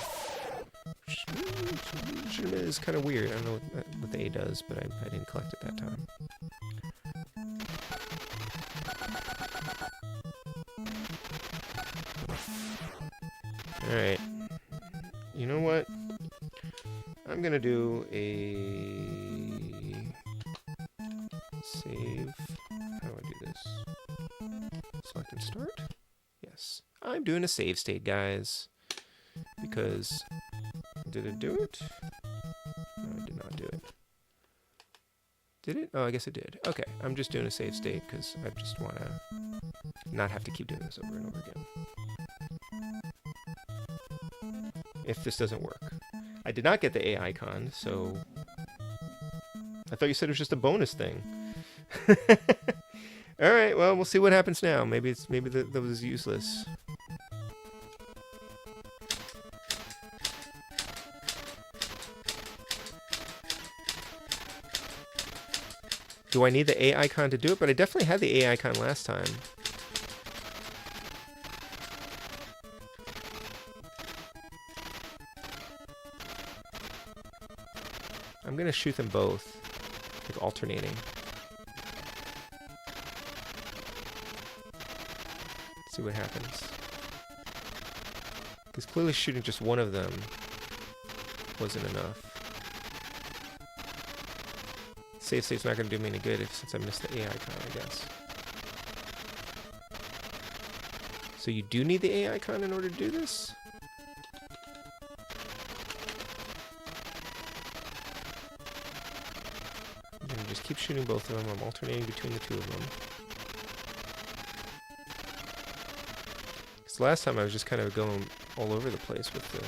Which is kind of weird. I don't know what the A does, but I didn't collect it that time. Alright. You know what? I'm gonna do a save. How do I do this? Select and start? Yes. I'm doing a save state, guys. Because... Did it do it? No, it did not do it. Did it? Oh, I guess it did. Okay, I'm just doing a save state because I just want to not have to keep doing this over and over again. If this doesn't work. I did not get the A icon, so... I thought you said it was just a bonus thing. Alright, well, we'll see what happens now. Maybe that was useless. Do I need the A icon to do it? But I definitely had the A icon last time. I'm gonna shoot them both, like alternating. See what happens. Because clearly shooting just one of them wasn't enough. Save state's not going to do me any good since I missed the A icon, I guess. So you do need the A icon in order to do this? I'm going to just keep shooting both of them. I'm alternating between the two of them. Because last time I was just kind of going all over the place with the...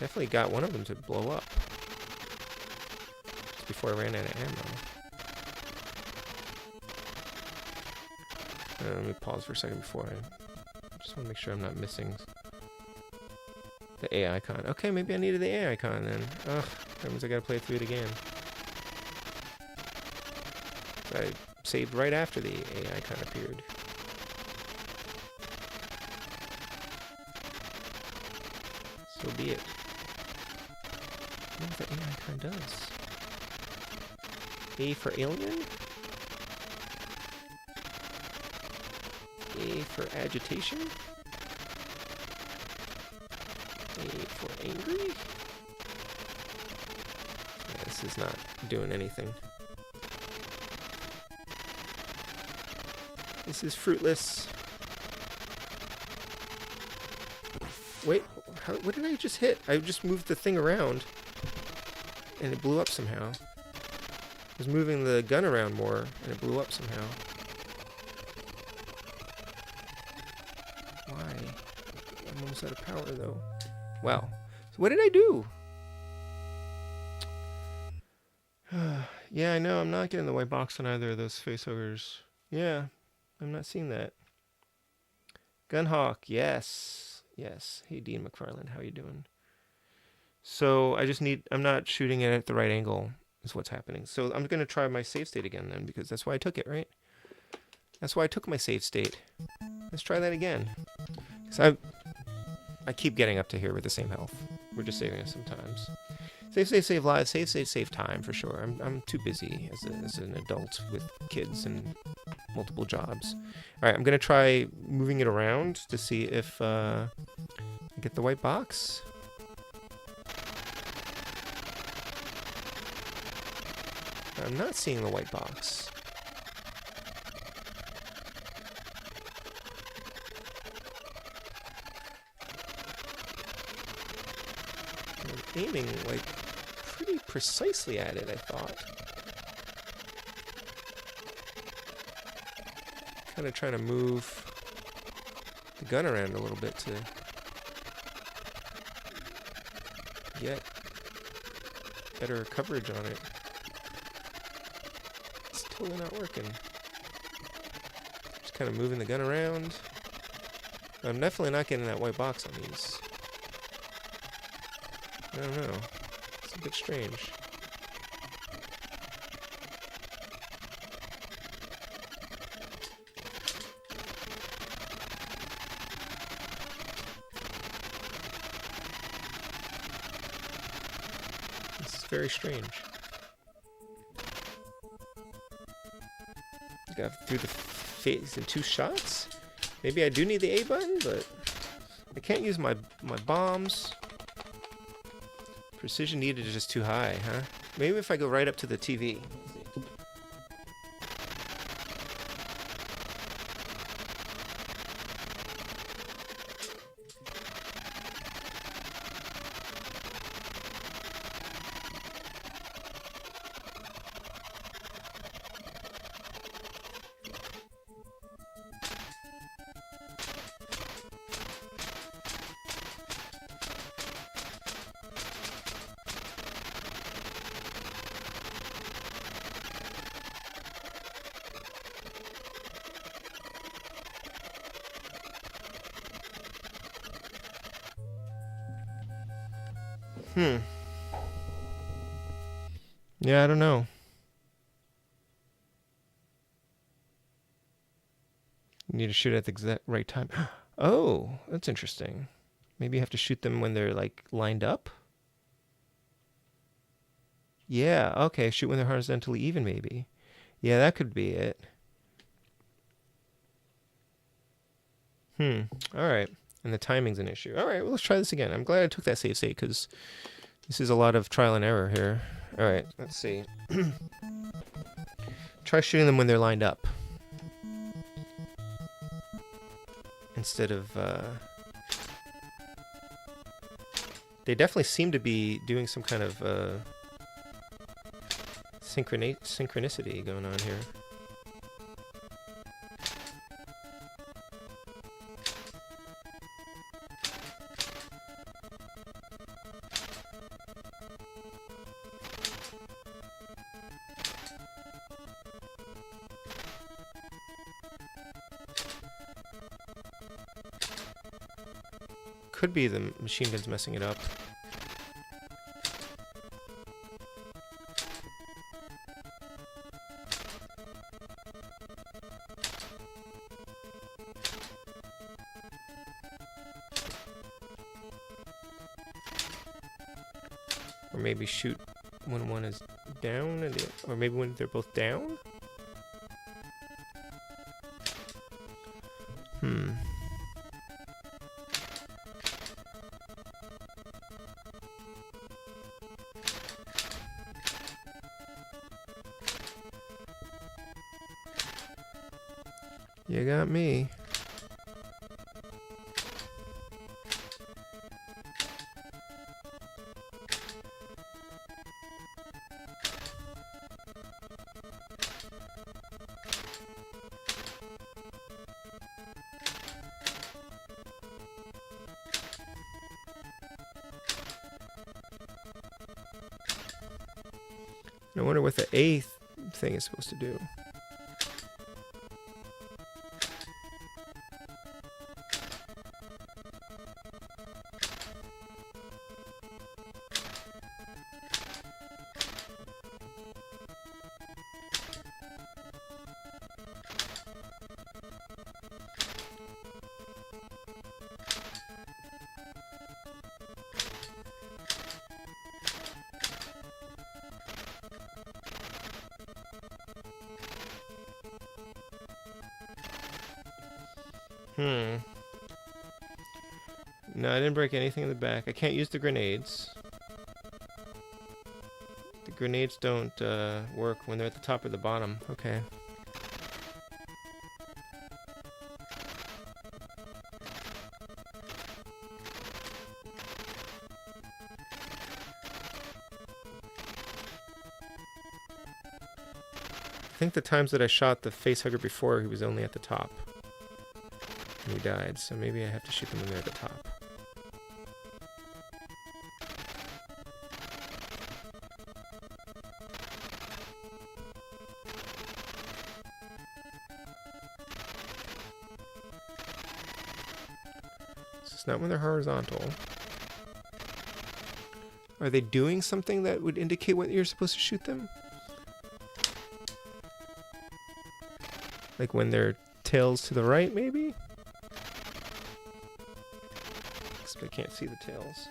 Definitely got one of them to blow up. Before I ran out of ammo. Let me pause for a second before I just want to make sure I'm not missing the A icon. Okay, maybe I needed the A icon then. Ugh, that means I gotta play through it again. So I saved right after the A icon appeared. So be it. I wonder what the A icon does. A for alien? A for agitation? A for angry? Yeah, this is not doing anything. This is fruitless. Wait, what did I just hit? I just moved the thing around and it blew up somehow. I was moving the gun around more, and it blew up somehow. Why? I'm almost out of power, though. Wow. So what did I do? Yeah, I know. I'm not getting the white box on either of those facehuggers. Yeah, I'm not seeing that. Gunhawk, yes. Yes. Hey, Dean McFarland, how you doing? So I just need, I'm not shooting it at the right angle is what's happening. So I'm going to try my save state again then, because that's why I took it, right? That's why I took my save state. Let's try that again. Because I keep getting up to here with the same health. We're just saving it sometimes. Save lives, save time for sure. I'm too busy as an adult with kids and multiple jobs. Alright, I'm going to try moving it around to see if I get the white box. I'm not seeing the white box. I'm aiming, like, pretty precisely at it, I thought. Kind of trying to move the gun around a little bit to get better coverage on it. It's totally not working. Just kind of moving the gun around. I'm definitely not getting that white box on these. I don't know. It's a bit strange. This is very strange. Got through the phase in 2 shots? Maybe I do need the A button, but I can't use my bombs. Precision needed is just too high, huh? Maybe if I go right up to the TV. Yeah, I don't know. You need to shoot at the exact right time. Oh, that's interesting. Maybe you have to shoot them when they're, like, lined up? Yeah, okay, shoot when they're horizontally even, maybe. Yeah, that could be it. Alright. And the timing's an issue. Alright, well, let's try this again. I'm glad I took that save state, because this is a lot of trial and error here. Alright, let's see. Try shooting them when they're lined up. Instead of, they definitely seem to be doing some kind of, synchronicity going on here. Could be the machine gun's messing it up. Or maybe shoot when one is down, and or maybe when they're both down? You got me. I wonder what the A thing is supposed to do. No, I didn't break anything in the back. I can't use the grenades. The grenades don't work when they're at the top or the bottom. Okay. I think the times that I shot the facehugger before, he was only at the top. And he died, so maybe I have to shoot them when they're at the top. It's not when they're horizontal. Are they doing something that would indicate when you're supposed to shoot them? Like when their tails to the right, maybe? Except I can't see the tails.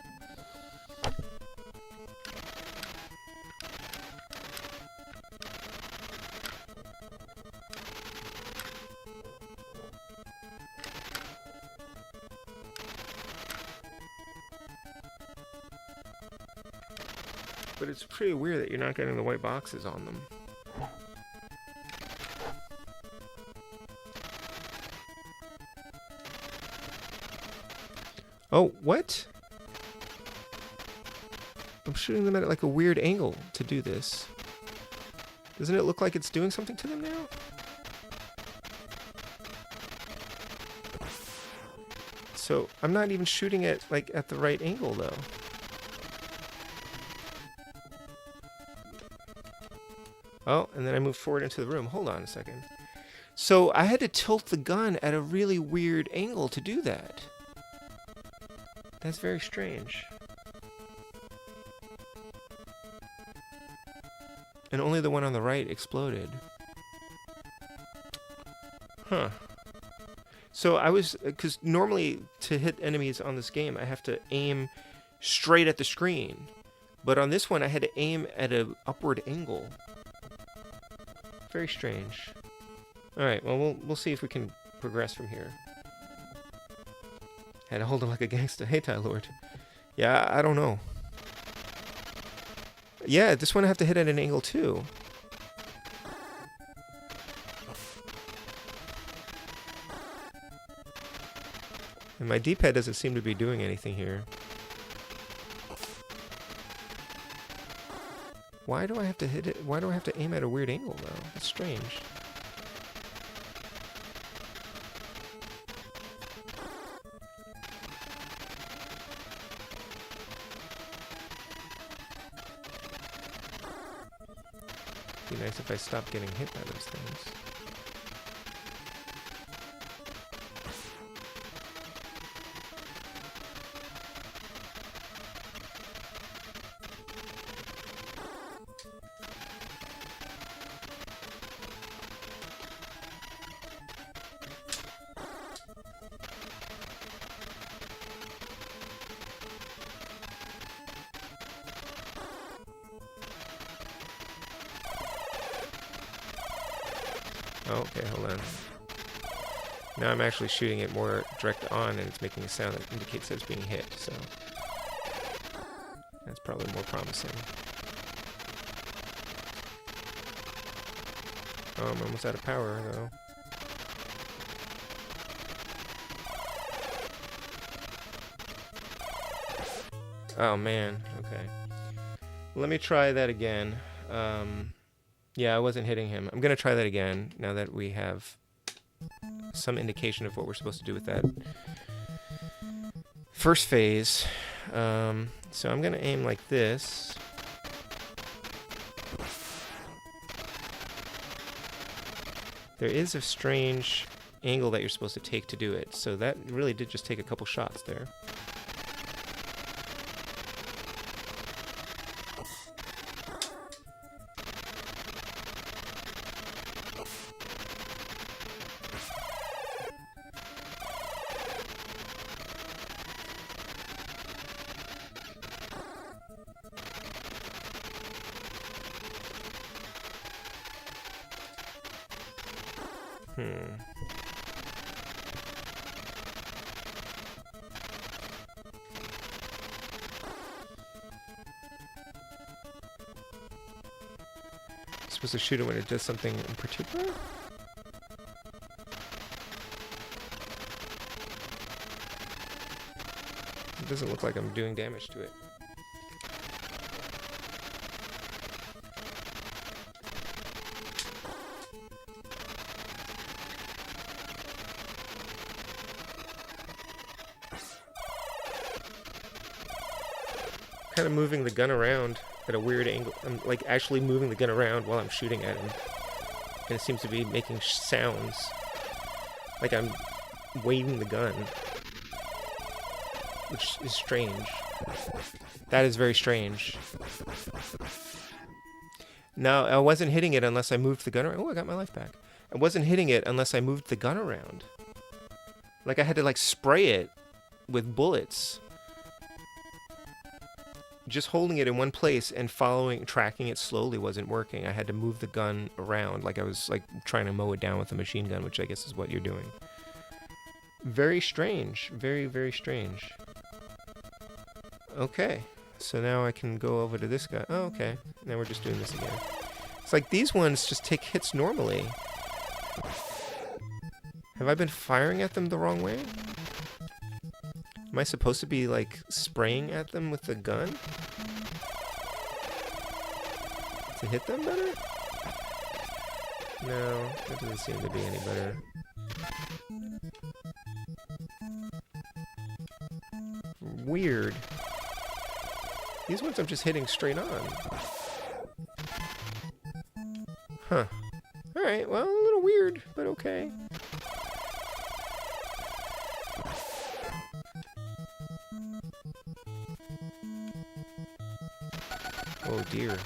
But it's pretty weird that you're not getting the white boxes on them. Oh, what? I'm shooting them at like a weird angle to do this. Doesn't it look like it's doing something to them now? So I'm not even shooting it like at the right angle though. Oh, and then I moved forward into the room. Hold on a second. So I had to tilt the gun at a really weird angle to do that. That's very strange. And only the one on the right exploded. Huh. So I was, because normally to hit enemies on this game, I have to aim straight at the screen. But on this one, I had to aim at an upward angle. Very strange. Alright, well, we'll see if we can progress from here. Had to hold him like a gangster. Hey, Ty Lord. Yeah, I don't know. Yeah, this one I have to hit at an angle too. And my D-pad doesn't seem to be doing anything here. Why do I have to hit it? Why do I have to aim at a weird angle though? That's strange. Be nice if I stopped getting hit by those things. Oh, okay, hold on. Now I'm actually shooting it more direct on, and it's making a sound that indicates that it's being hit, so that's probably more promising. Oh, I'm almost out of power, though. Oh, man. Okay. Let me try that again. Yeah, I wasn't hitting him. I'm going to try that again now that we have some indication of what we're supposed to do with that first phase. So I'm going to aim like this. There is a strange angle that you're supposed to take to do it. So that really did just take a couple shots there. supposed to shoot it when it does something in particular? It doesn't look like I'm doing damage to it. Kind of moving the gun around at a weird angle. I'm like actually moving the gun around while I'm shooting at him. And it seems to be making sounds. Like I'm waving the gun. Which is strange. That is very strange. No, I wasn't hitting it unless I moved the gun around. Oh, I got my life back. I wasn't hitting it unless I moved the gun around. Like I had to like spray it with bullets. Just holding it in one place and tracking it slowly wasn't working. I had to move the gun around like I was like trying to mow it down with a machine gun, which I guess is what you're doing. Very strange. Very, very strange. Okay. So now I can go over to this guy. Oh, okay. Now we're just doing this again. It's like these ones just take hits normally. Have I been firing at them the wrong way? Am I supposed to be, like, spraying at them with the gun? To hit them better? No, that doesn't seem to be any better. Weird. These ones I'm just hitting straight on. Huh. Alright, well, a little weird, but okay. Oh dear.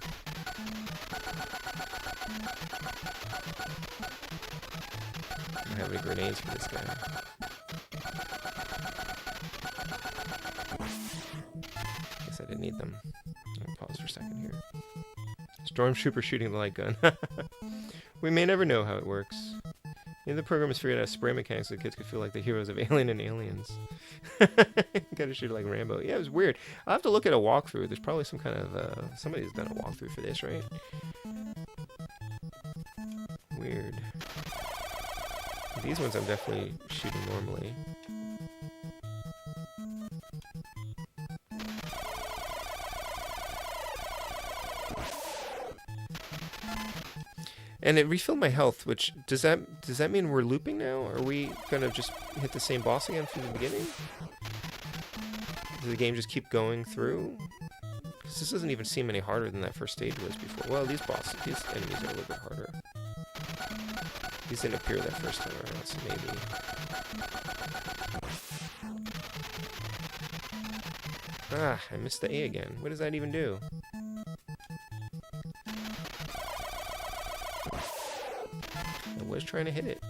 I don't have any grenades for this guy. Guess I didn't need them. I'll pause for a second here. Stormtrooper shooting the light gun. We may never know how it works. The program is figured out spray mechanics so kids could feel like the heroes of Alien and Aliens. Gotta shoot like Rambo. Yeah, it was weird. I'll have to look at a walkthrough. There's probably some kind of, somebody's done a walkthrough for this, right? Weird. These ones I'm definitely shooting normally. And it refilled my health, which does that mean we're looping now? Are we gonna just hit the same boss again from the beginning? Does the game just keep going through? Because this doesn't even seem any harder than that first stage was before. Well, these enemies are a little bit harder. These didn't appear that first time around, so maybe. Ah, I missed the A again. What does that even do? I was trying to hit it.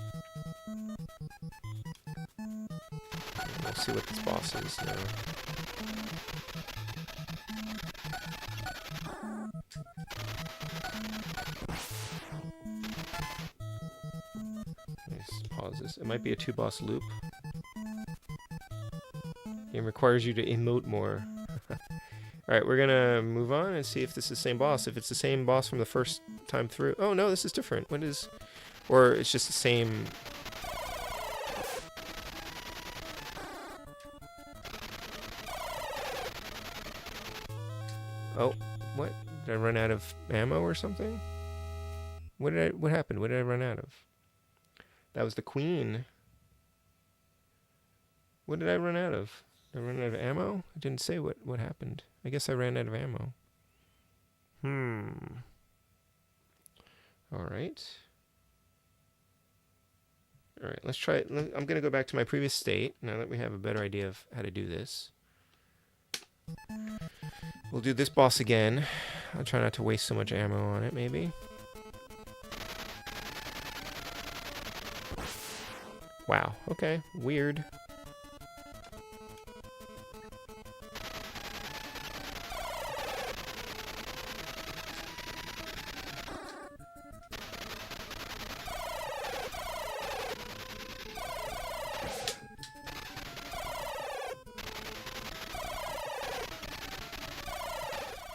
We'll see what this boss is now. Let's pause this. It might be a 2-boss loop. Game requires you to emote more. Alright, we're gonna move on and see if this is the same boss. If it's the same boss from the first time through. Oh no, this is different. What is... Or it's just the same... Oh, what? Did I run out of ammo or something? What happened? What did I run out of? That was the queen. What did I run out of? Did I run out of ammo? I didn't say what happened. I guess I ran out of ammo. Alright. Alright, let's try it. I'm going to go back to my previous state, now that we have a better idea of how to do this. We'll do this boss again. I'll try not to waste so much ammo on it, maybe. Wow, okay, weird.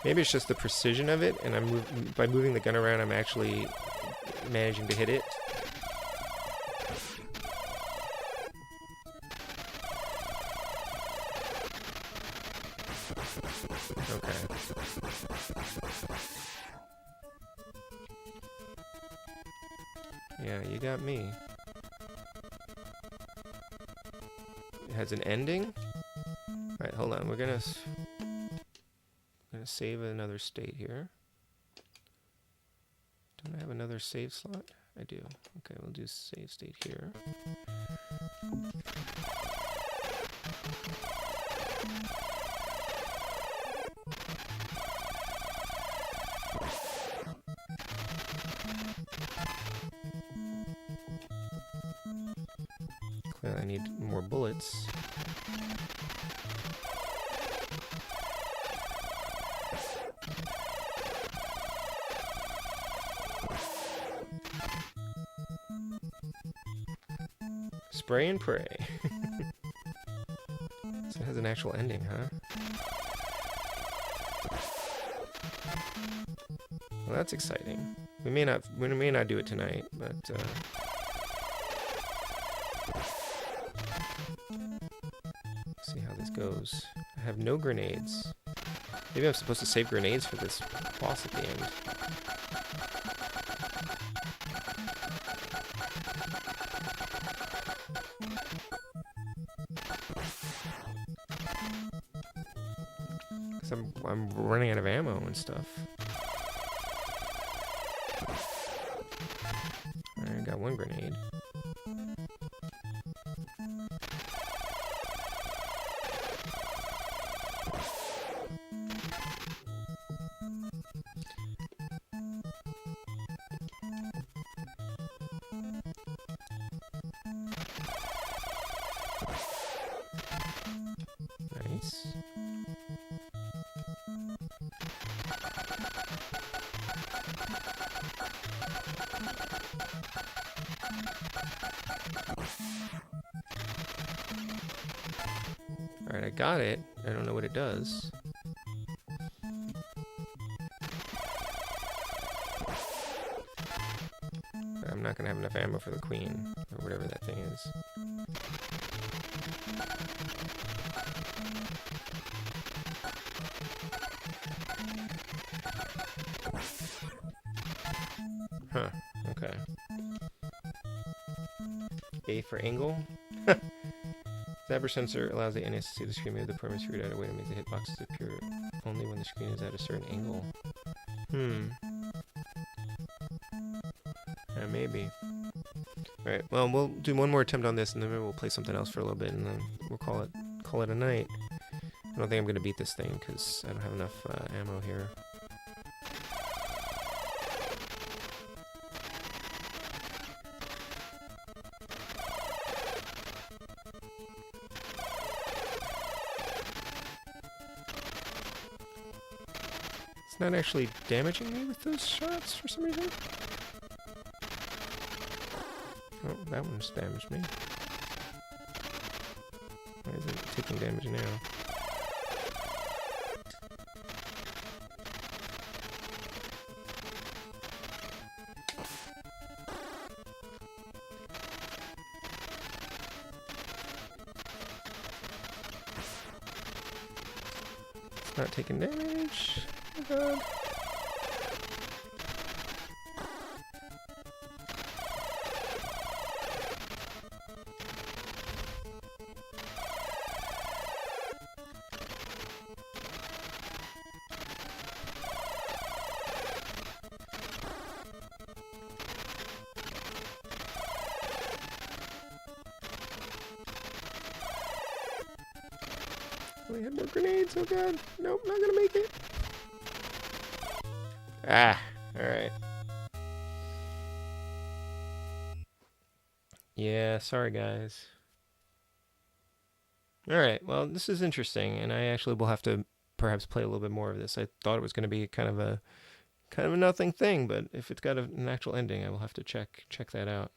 Maybe it's just the precision of it, and by moving the gun around, I'm actually managing to hit it. Okay. Yeah, you got me. It has an ending? Alright, hold on. We're gonna save another state here. Don't I have another save slot? I do. Okay, we'll do save state here. Clearly I need more bullets. Spray and pray. So it has an actual ending, huh? Well, that's exciting. We may not do it tonight, but see how this goes. I have no grenades. Maybe I'm supposed to save grenades for this boss at the end. I'm running out of ammo and stuff. I got one grenade. Nice. Alright, I got it. I don't know what it does. But I'm not gonna have enough ammo for the queen, or whatever that thing is. Huh, okay. A for angle? Zapper sensor allows the NS to see the screen move the parameters screwed out a way to make the hitboxes appear only when the screen is at a certain angle. Maybe. Alright, well, we'll do one more attempt on this, and then maybe we'll play something else for a little bit, and then we'll call it a night. I don't think I'm going to beat this thing, because I don't have enough ammo here. It's not actually damaging me with those shots for some reason. Oh, that one just damaged me. Why is it taking damage now? It's not taking damage. Oh god. I had more grenades, oh god. Nope, not gonna make it. Ah, alright. Yeah, sorry guys. Alright, well, this is interesting, and I actually will have to perhaps play a little bit more of this. I thought it was going to be kind of a nothing thing, but if it's got an actual ending, I will have to check that out.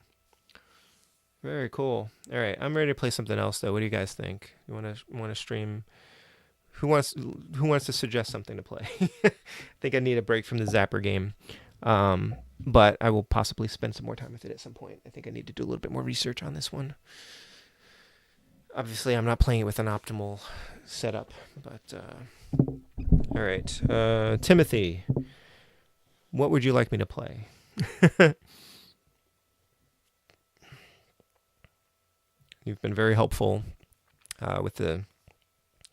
Very cool. Alright, I'm ready to play something else though. What do you guys think? You wanna stream Who wants to suggest something to play? I think I need a break from the Zapper game. But I will possibly spend some more time with it at some point. I think I need to do a little bit more research on this one. Obviously, I'm not playing it with an optimal setup, but all right. Timothy, what would you like me to play? You've been very helpful with the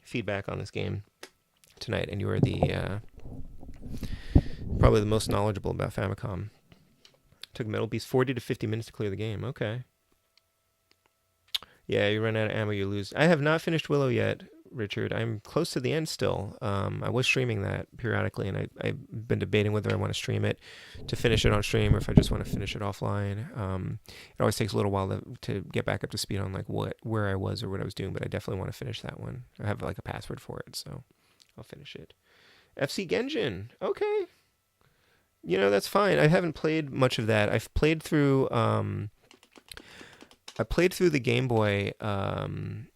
feedback on this game tonight, and you are the probably the most knowledgeable about Famicom. Took Metal Beast 40 to 50 minutes to clear the game. Okay. Yeah, you run out of ammo, you lose. I have not finished Willow yet, Richard. I'm close to the end still. I was streaming that periodically, and I've been debating whether I want to stream it to finish it on stream or if I just want to finish it offline. It always takes a little while to get back up to speed on like where I was or what I was doing, but I definitely want to finish that one. I have like a password for it, so I'll finish it. FC Genjin. Okay. You know, that's fine. I haven't played much of that. I've played through the Game Boy Bonk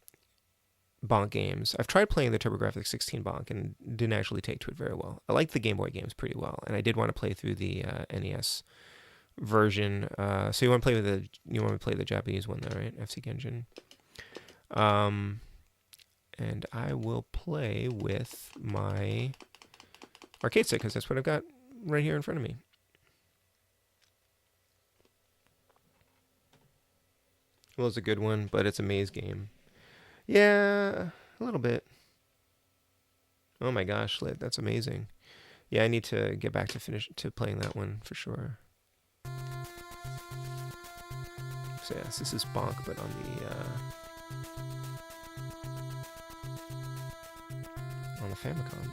games. I've tried playing the TurboGrafx 16 Bonk and didn't actually take to it very well. I like the Game Boy games pretty well, and I did want to play through the NES version. So you want to play the Japanese one though, right? FC Genjin. And I will play with my arcade stick because that's what I've got right here in front of me. Well, it's a good one, but it's a maze game. Yeah, a little bit. Oh my gosh, that's amazing. Yeah, I need to get back to playing that one for sure. So yes, this is Bonk, but on the Famicom.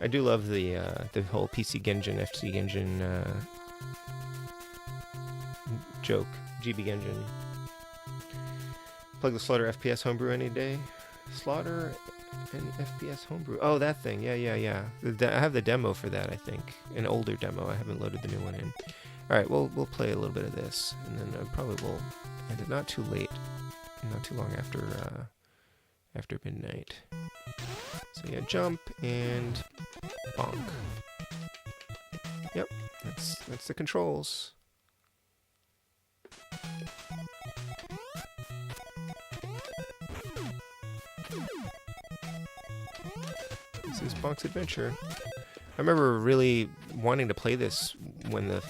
I do love the whole PC Genjin, FC Genjin joke. GB Genjin. Plug the Slaughter FPS homebrew any day. Slaughter and FPS homebrew. Oh, that thing. Yeah. I have the demo for that, I think. An older demo. I haven't loaded the new one in. All right, we'll play a little bit of this, and then I probably will end it not too late, not too long after midnight. So yeah, jump and bonk. Yep, that's the controls. This is Bonk's Adventure. I remember really wanting to play this when the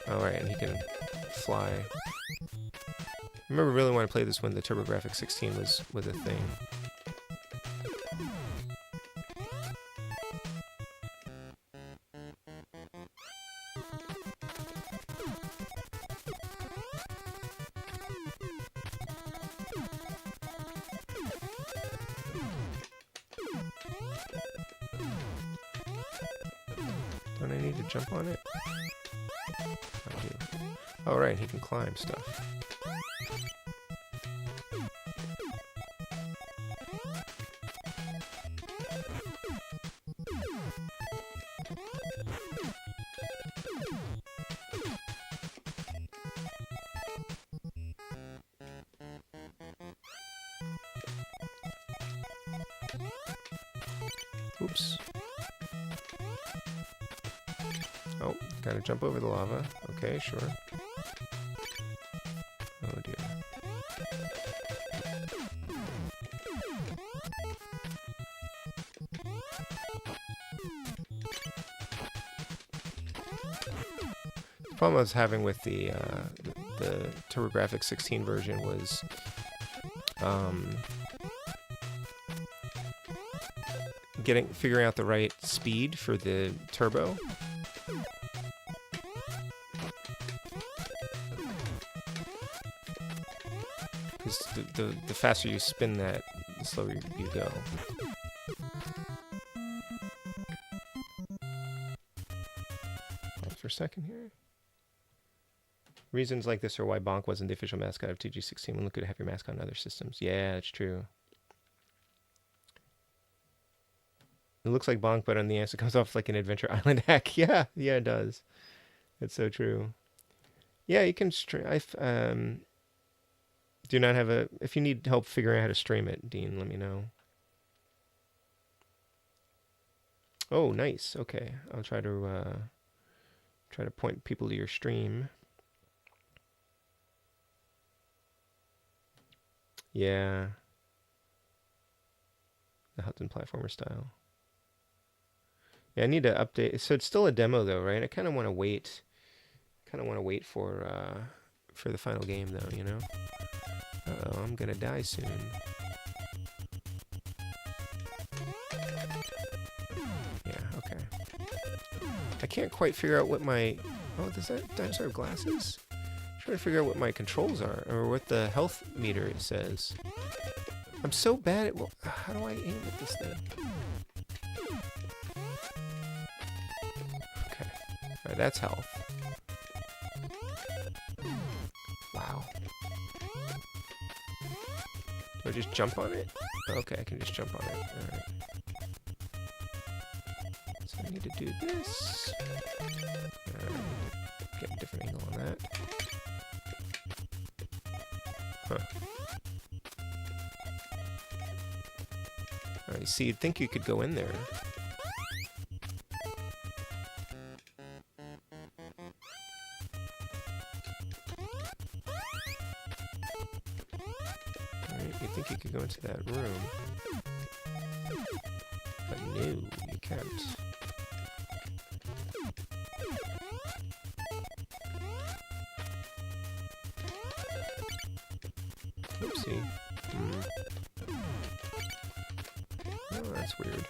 oh right, and he can fly. I remember really wanting to play this when the TurboGrafx 16 was a thing. Don't I need to jump on it? I do. Oh right, he can climb stuff. Oops. Oh, gotta jump over the lava. Okay, sure. Oh dear. The problem I was having with the TurboGrafx 16 version was figuring out the right speed for the turbo. Because the faster you spin that, the slower you go. for a second here. Reasons like this are why Bonk wasn't the official mascot of 2G16 when look good to have your mascot on other systems. Yeah, that's true. It looks like Bonk, but on the answer comes off like an Adventure Island hack. Yeah, yeah, it does. It's so true. Yeah, you can stream. Do not have a. If you need help figuring out how to stream it, Dean, let me know. Oh, nice. Okay, I'll try to point people to your stream. Yeah. The Hudson platformer style. Yeah, I need to update. So it's still a demo though, right? I kind of want to wait. For the final game though, you know. Uh-oh, I'm gonna die soon. Yeah, okay. I can't quite figure out what my... Oh, does that dinosaur have glasses? I'm trying to figure out what my controls are, or what the health meter it says. I'm so bad at... Well, how do I aim at this thing? Okay. Alright, that's health. Wow. Do I just jump on it? Okay, I can just jump on it. Alright. So I need to do this. Get a different angle on that. Huh. Alright, see, you'd think you could go in there. You think you could go into that room, but no, you can't. Oopsie. Oh, that's weird.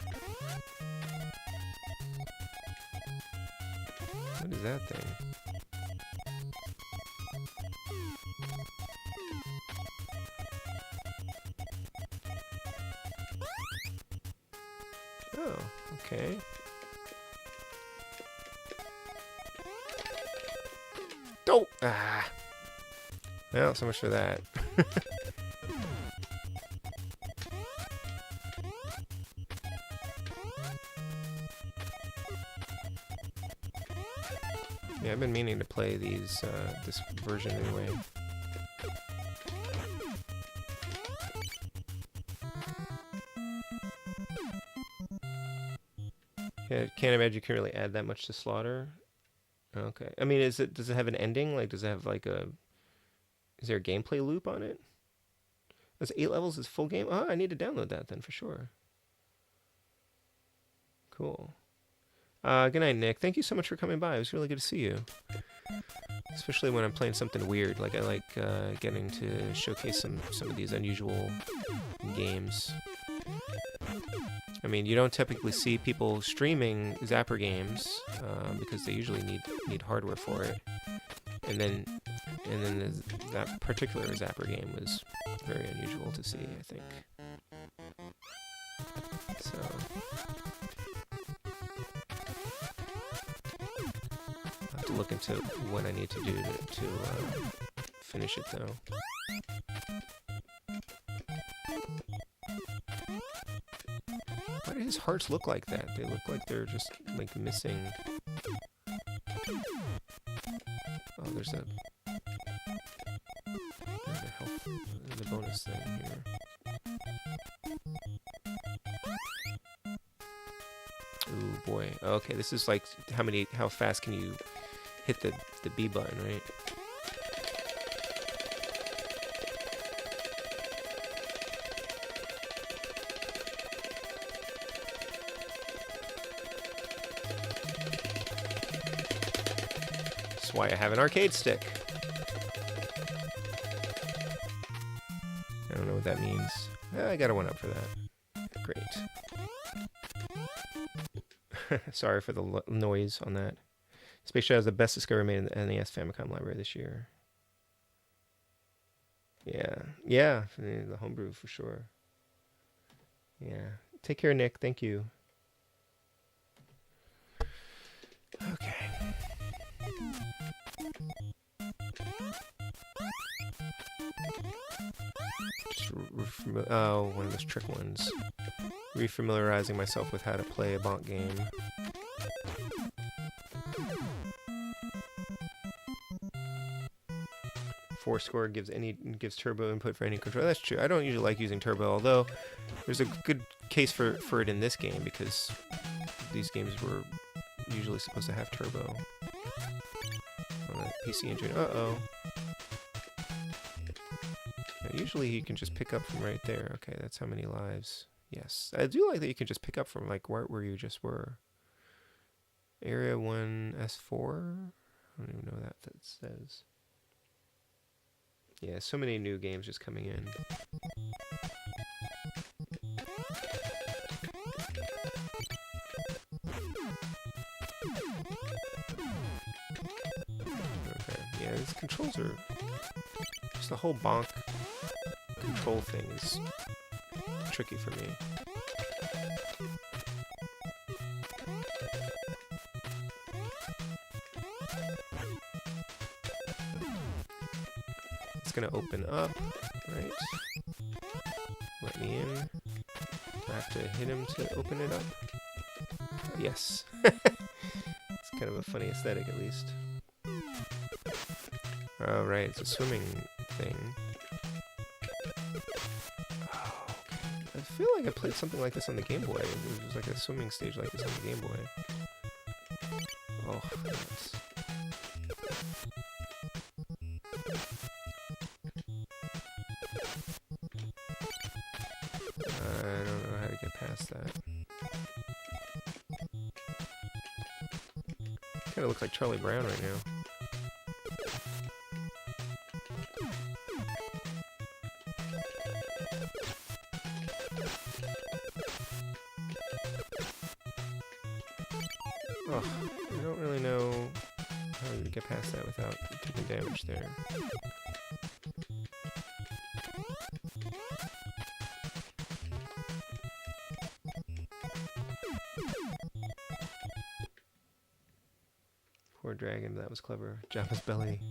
What is that thing? Oh, okay. Oh! Ah! Well, so much for that. Yeah, I've been meaning to play these, this version anyway. Yeah, can't imagine you can really add that much to Slaughter. Okay. I mean, does it have an ending? Like, does it have like is there a gameplay loop on it? That's 8 levels is full game? Oh, I need to download that then for sure. Cool. Good night, Nick. Thank you so much for coming by. It was really good to see you. Especially when I'm playing something weird. Like, I like getting to showcase some of these unusual games. I mean, you don't typically see people streaming Zapper games because they usually need hardware for it. And then that particular Zapper game was very unusual to see, I think. So I'll have to look into what I need to do to finish it, though. Why do his hearts look like that? They look like they're just, like, missing... Oh, there's a health, the bonus thing here. Ooh, boy. Okay, this is like, how fast can you hit the B button, right? Why I have an arcade stick. I don't know what that means. I got a 1-up for that. Great. Sorry for the noise on that. Space Shuttle is the best discovery made in the NES Famicom library this year. Yeah, the homebrew for sure. Yeah. Take care, Nick. Thank you. Okay. Oh, one of those trick ones. Refamiliarizing myself with how to play a bonk game. Fourscore gives turbo input for any controller. That's true. I don't usually like using turbo, although there's a good case for it in this game because these games were usually supposed to have turbo on the PC Engine. Uh-oh. Usually you can just pick up from right there. Okay, that's how many lives. Yes, I do like that you can just pick up from like right where you just were. Area 1 S4? I don't even know what that says. Yeah, so many new games just coming in. Okay, yeah, these controls are... Just the whole bonk control thing is tricky for me. It's gonna open up, right? Let me in. I have to hit him to open it up. Yes. It's kind of a funny aesthetic, at least. Oh, right, it's a swimming thing. Oh, okay. I feel like I played something like this on the Game Boy. It was like a swimming stage like this on the Game Boy. Oh, nice. I don't know how to get past that. Kind of looks like Charlie Brown right now. Oh, I don't really know how to get past that without taking damage there. Poor dragon, that was clever. Jabba's belly.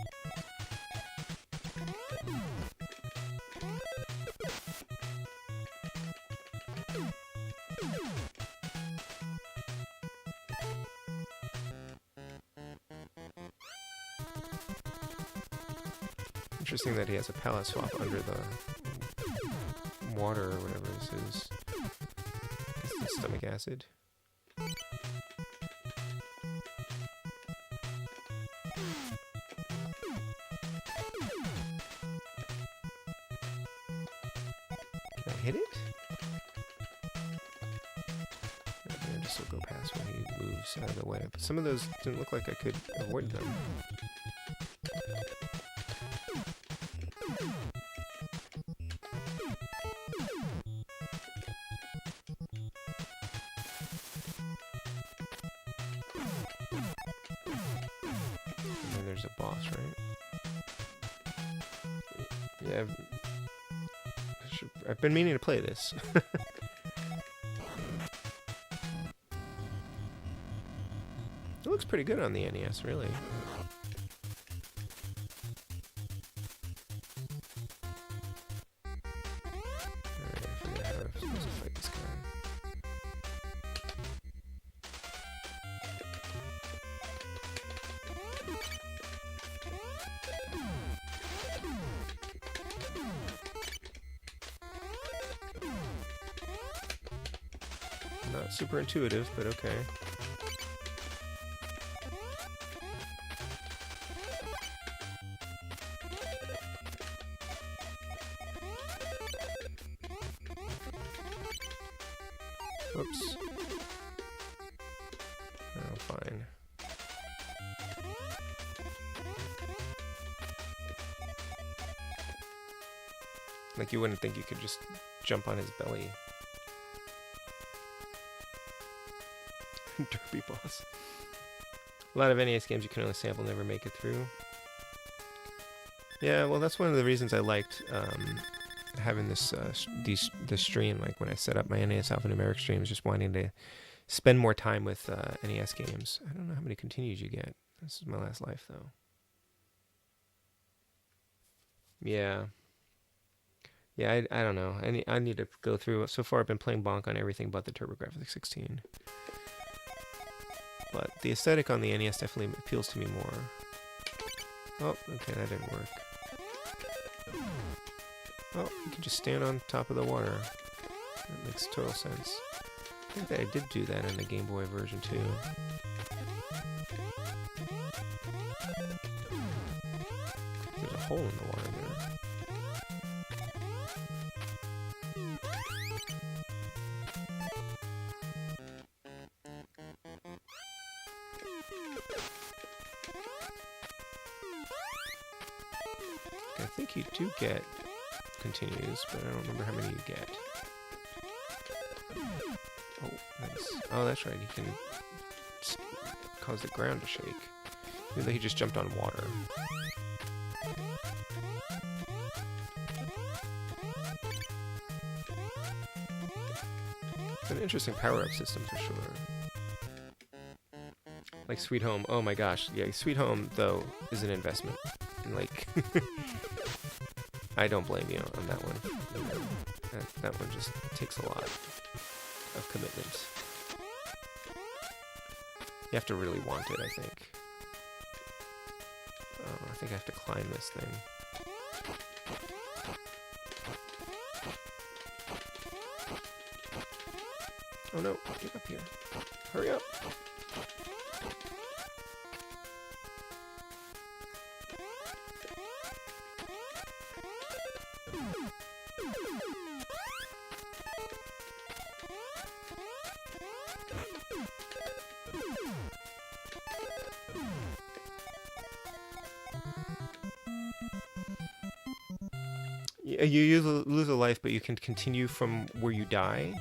Interesting that he has a palette swap under the water or whatever this is. It's the stomach acid. Can I hit it? I just will go past when he moves out of the way. But some of those didn't look like I could avoid them. There's a boss, right? Yeah, I've been meaning to play this. It looks pretty good on the NES, really. Alright, I forget how I'm supposed to fight this guy. Not super intuitive, but okay. Whoops. Oh, fine. Like, you wouldn't think you could just jump on his belly. Derpy boss. A lot of NES games you can only sample, never make it through. Yeah, well, that's one of the reasons I liked having this stream. Like when I set up my NES alphanumeric streams, just wanting to spend more time with NES games. I don't know how many continues you get. This is my last life, though. Yeah. Yeah, I don't know. I need to go through. So far, I've been playing bonk on everything but the TurboGrafx 16. But the aesthetic on the NES definitely appeals to me more. Oh, okay, that didn't work. Oh, you can just stand on top of the water. That makes total sense. I think that I did do that in the Game Boy version too. There's a hole in the water there. I think you do get continues, but I don't remember how many you get. Oh, nice. Oh, that's right. He can cause the ground to shake. Even though he just jumped on water. It's an interesting power-up system for sure. Like Sweet Home. Oh my gosh. Yeah, Sweet Home, though, is an investment. And like... I don't blame you on that one. That one just takes a lot of commitment. You have to really want it, I think. Oh, I think I have to climb this thing. Oh no, get up here. Hurry up! You lose a life, but you can continue from where you die.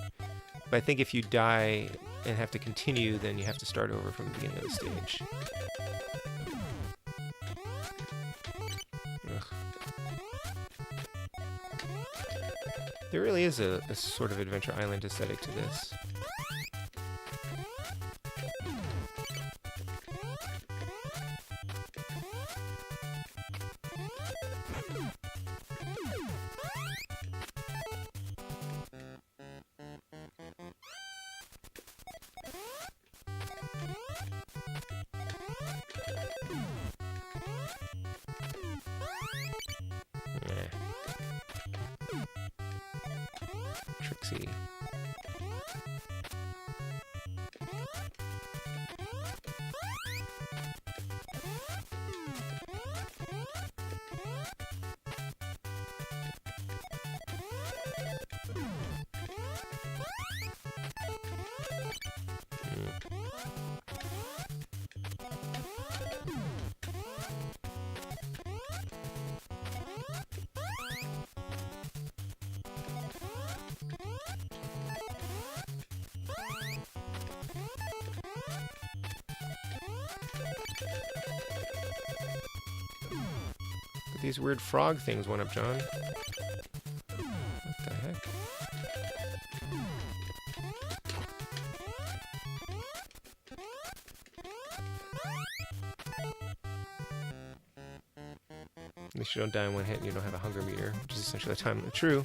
But I think if you die and have to continue, then you have to start over from the beginning of the stage. Ugh. There really is a sort of Adventure Island aesthetic to this. Trixie. These weird frog things went up, John. What the heck? At least you don't die in one hit and you don't have a hunger meter, which is essentially a time limit. True.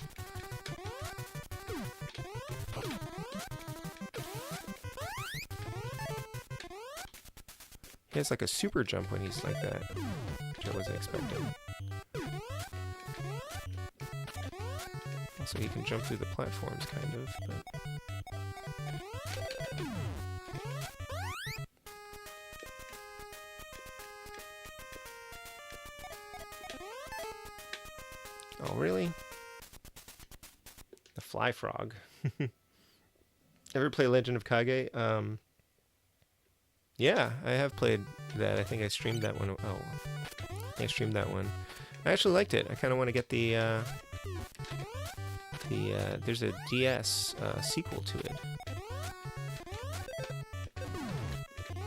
He has like a super jump when he's like that, which I wasn't expecting. So he can jump through the platforms, kind of, but... Oh, really? The Fly Frog. Ever play Legend of Kage? Yeah, I have played that. I think I streamed that one. Oh, I streamed that one. I actually liked it. I kind of want to get the there's a DS sequel to it.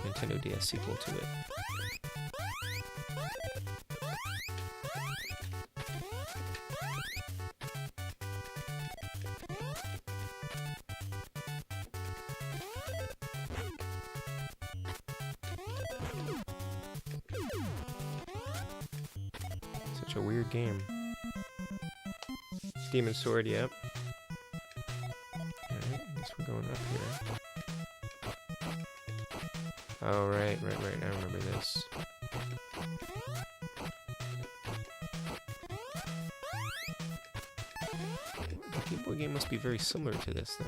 Nintendo DS sequel to it. Such a weird game. Demon Sword, yep. Alright, I guess we're going up here. Oh, right. I remember this. The Game Boy game must be very similar to this, then.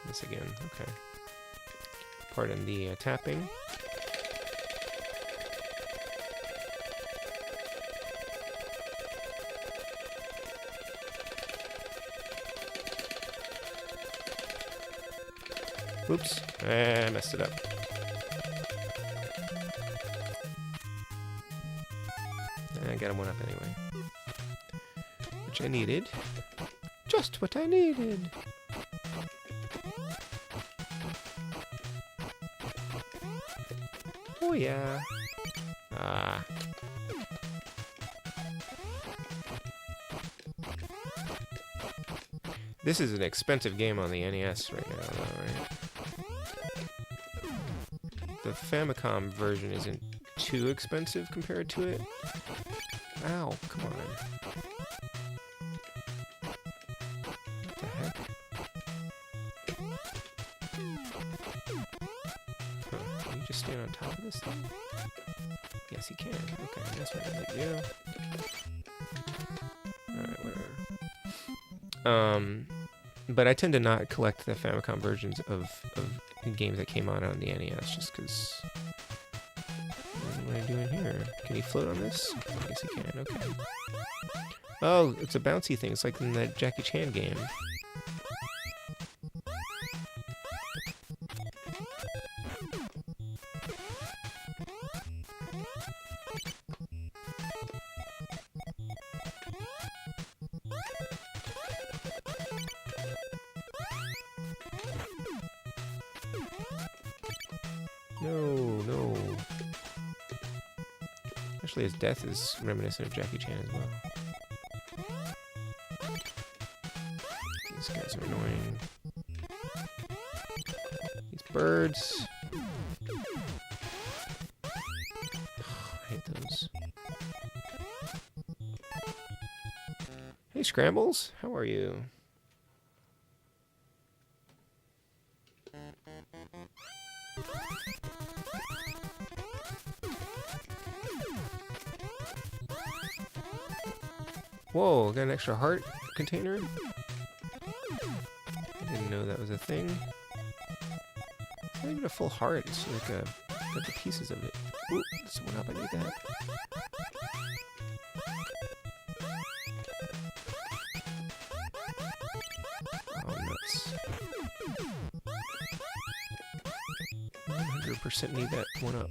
This again, okay. Pardon the tapping. Oops, I messed it up. I got him one up anyway. Which I needed. Just what I needed. Oh yeah. Ah. This is an expensive game on the NES right now, though, right? The Famicom version isn't too expensive compared to it. Ow, come on. What the heck? Huh, can you just stand on top of this thing? Yes, you can. Okay, that's what I need to do. Alright, whatever. But I tend to not collect the Famicom versions of games that came out on the NES, just because... What am I doing here? Can he float on this? I guess he can, okay. Oh, it's a bouncy thing. It's like in that Jackie Chan game. No. Actually, his death is reminiscent of Jackie Chan as well. These guys are annoying. These birds. I hate those. Hey, Scrambles. How are you? Whoa, got an extra heart container? I didn't know that was a thing. It's not even a full heart, it's like got the pieces of it. Ooh, this one up, I need that. Oh, nuts. 100% need that one up.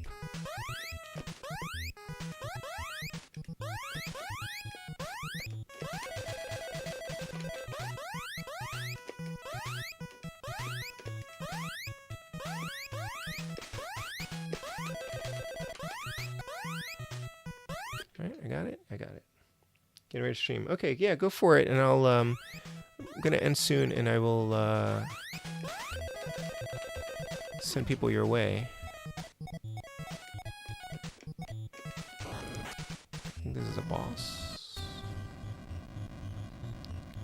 I got it. Getting ready to stream. Okay, yeah, go for it, and I'll, I'm gonna end soon, and I will, send people your way. I think this is a boss.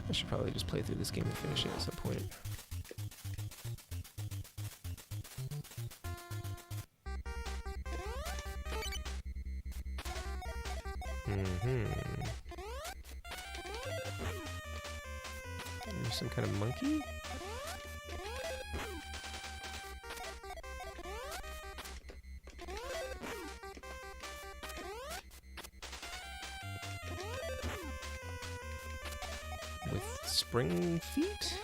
I should probably just play through this game and finish it at some point. There's some kind of monkey? With spring feet?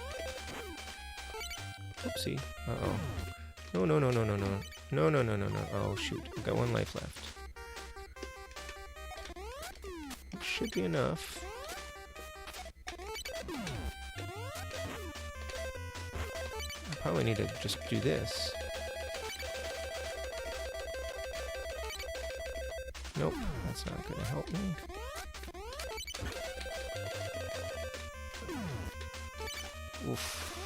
Oopsie. Uh-oh. No. No. Oh, shoot. I've got one life left. Should be enough. I probably need to just do this. That's not going to help me. Oof.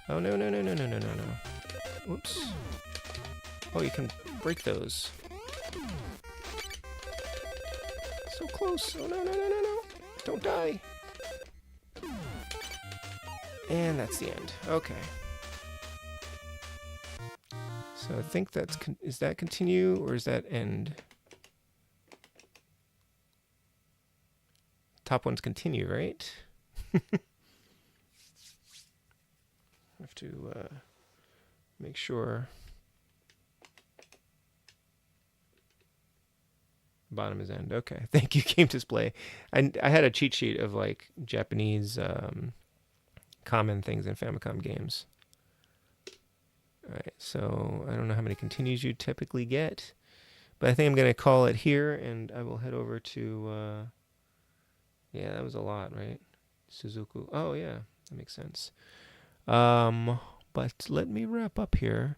Oh, no, no, no, no, no, no, no, no. Whoops. Oh, you can break those. So close. Oh, no, no, no, no, no. Don't die. And that's the end. Okay. So I think that's... is that continue or is that end? Top one's continue, right? Have to make sure. Bottom is end. Okay. Thank you, Game Display. I had a cheat sheet of like Japanese common things in Famicom games. All right. So I don't know how many continues you typically get, but I think I'm going to call it here, and I will head over to. Yeah, that was a lot, right? Suzuku. Oh yeah, that makes sense. But let me wrap up here,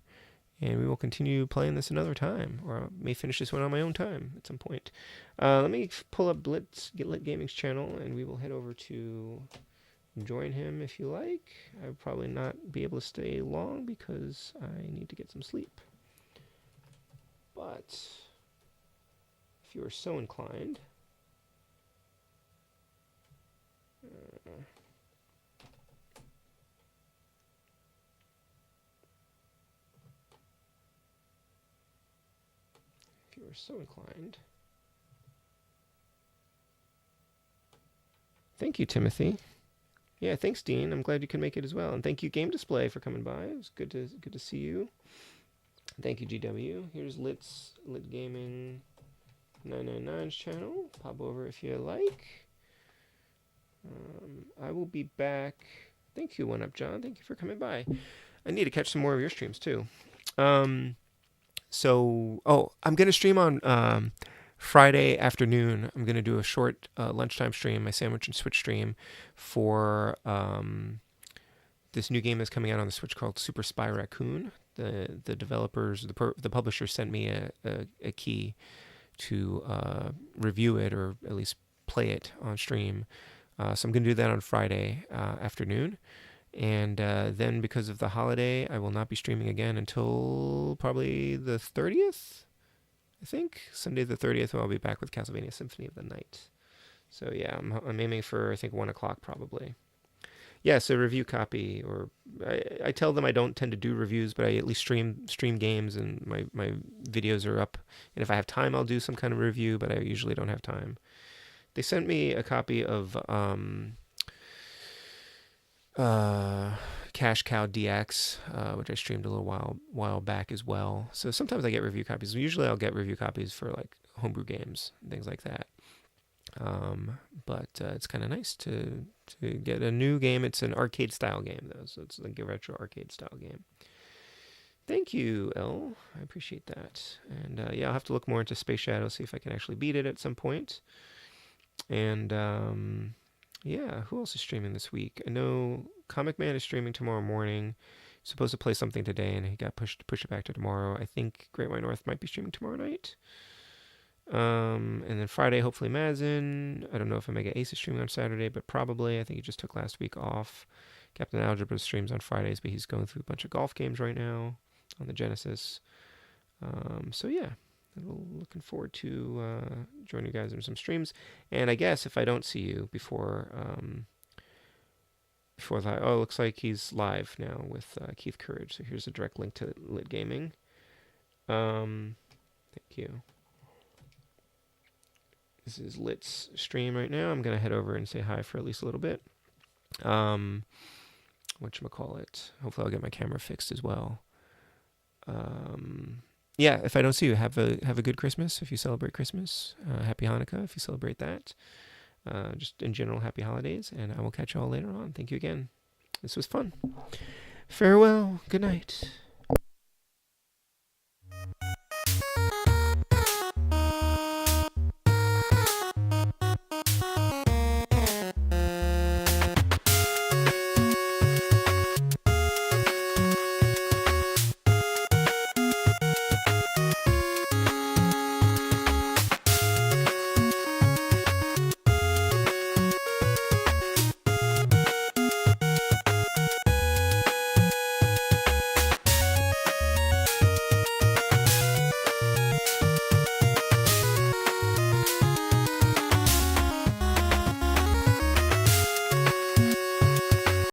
and we will continue playing this another time, or I may finish this one on my own time at some point. Let me pull up Lit Gaming's channel, and we will head over to join him if you like. I would probably not be able to stay long because I need to get some sleep. But if you are so inclined, so inclined. Thank you, Timothy. Yeah, thanks, Dean. I'm glad you can make it as well, and thank you, Game Display, for coming by. It was good to see you. Thank you, GW. Here's Lit Gaming 999's channel. Pop over if you like. I will be back. Thank you, One Up John. Thank you for coming by. I need to catch some more of your streams too. So, I'm going to stream on Friday afternoon. I'm going to do a short lunchtime stream, my Sandwich and Switch stream, for this new game that's coming out on the Switch called Super Spy Raccoon. The developers, the publisher sent me a key to review it, or at least play it on stream. So I'm going to do that on Friday afternoon. And then because of the holiday, I will not be streaming again until probably the 30th, I think. Sunday the 30th, I'll be back with Castlevania Symphony of the Night. So yeah, I'm aiming for, I think, 1 o'clock probably. Yes, a review copy, or I tell them I don't tend to do reviews, but I at least stream games, and my videos are up. And if I have time, I'll do some kind of review, but I usually don't have time. They sent me a copy of... Cash Cow DX, which I streamed a little while back as well. So sometimes I get review copies. Usually I'll get review copies for like homebrew games and things like that. But it's kind of nice to get a new game. It's an arcade style game though, so it's like a retro arcade style game. Thank you, L. I appreciate that. And yeah, I'll have to look more into Space Shadow, see if I can actually beat it at some point. And yeah, who else is streaming this week? I know Comic Man is streaming tomorrow morning. He's supposed to play something today, and he got pushed it back to tomorrow. I think Great White North might be streaming tomorrow night. And then Friday, hopefully Mazin. I don't know if Omega Ace is streaming on Saturday, but probably. I think he just took last week off. Captain Algebra streams on Fridays, but he's going through a bunch of golf games right now on the Genesis. So yeah. Looking forward to joining you guys in some streams. And I guess if I don't see you before that, it looks like he's live now with Keith Courage. So here's a direct link to Lit Gaming. Thank you. This is Lit's stream right now. I'm going to head over and say hi for at least a little bit. Whatchamacallit. Hopefully I'll get my camera fixed as well. Yeah, if I don't see you, have a good Christmas if you celebrate Christmas. Happy Hanukkah if you celebrate that. Just in general, happy holidays, and I will catch you all later on. Thank you again. This was fun. Farewell. Good night.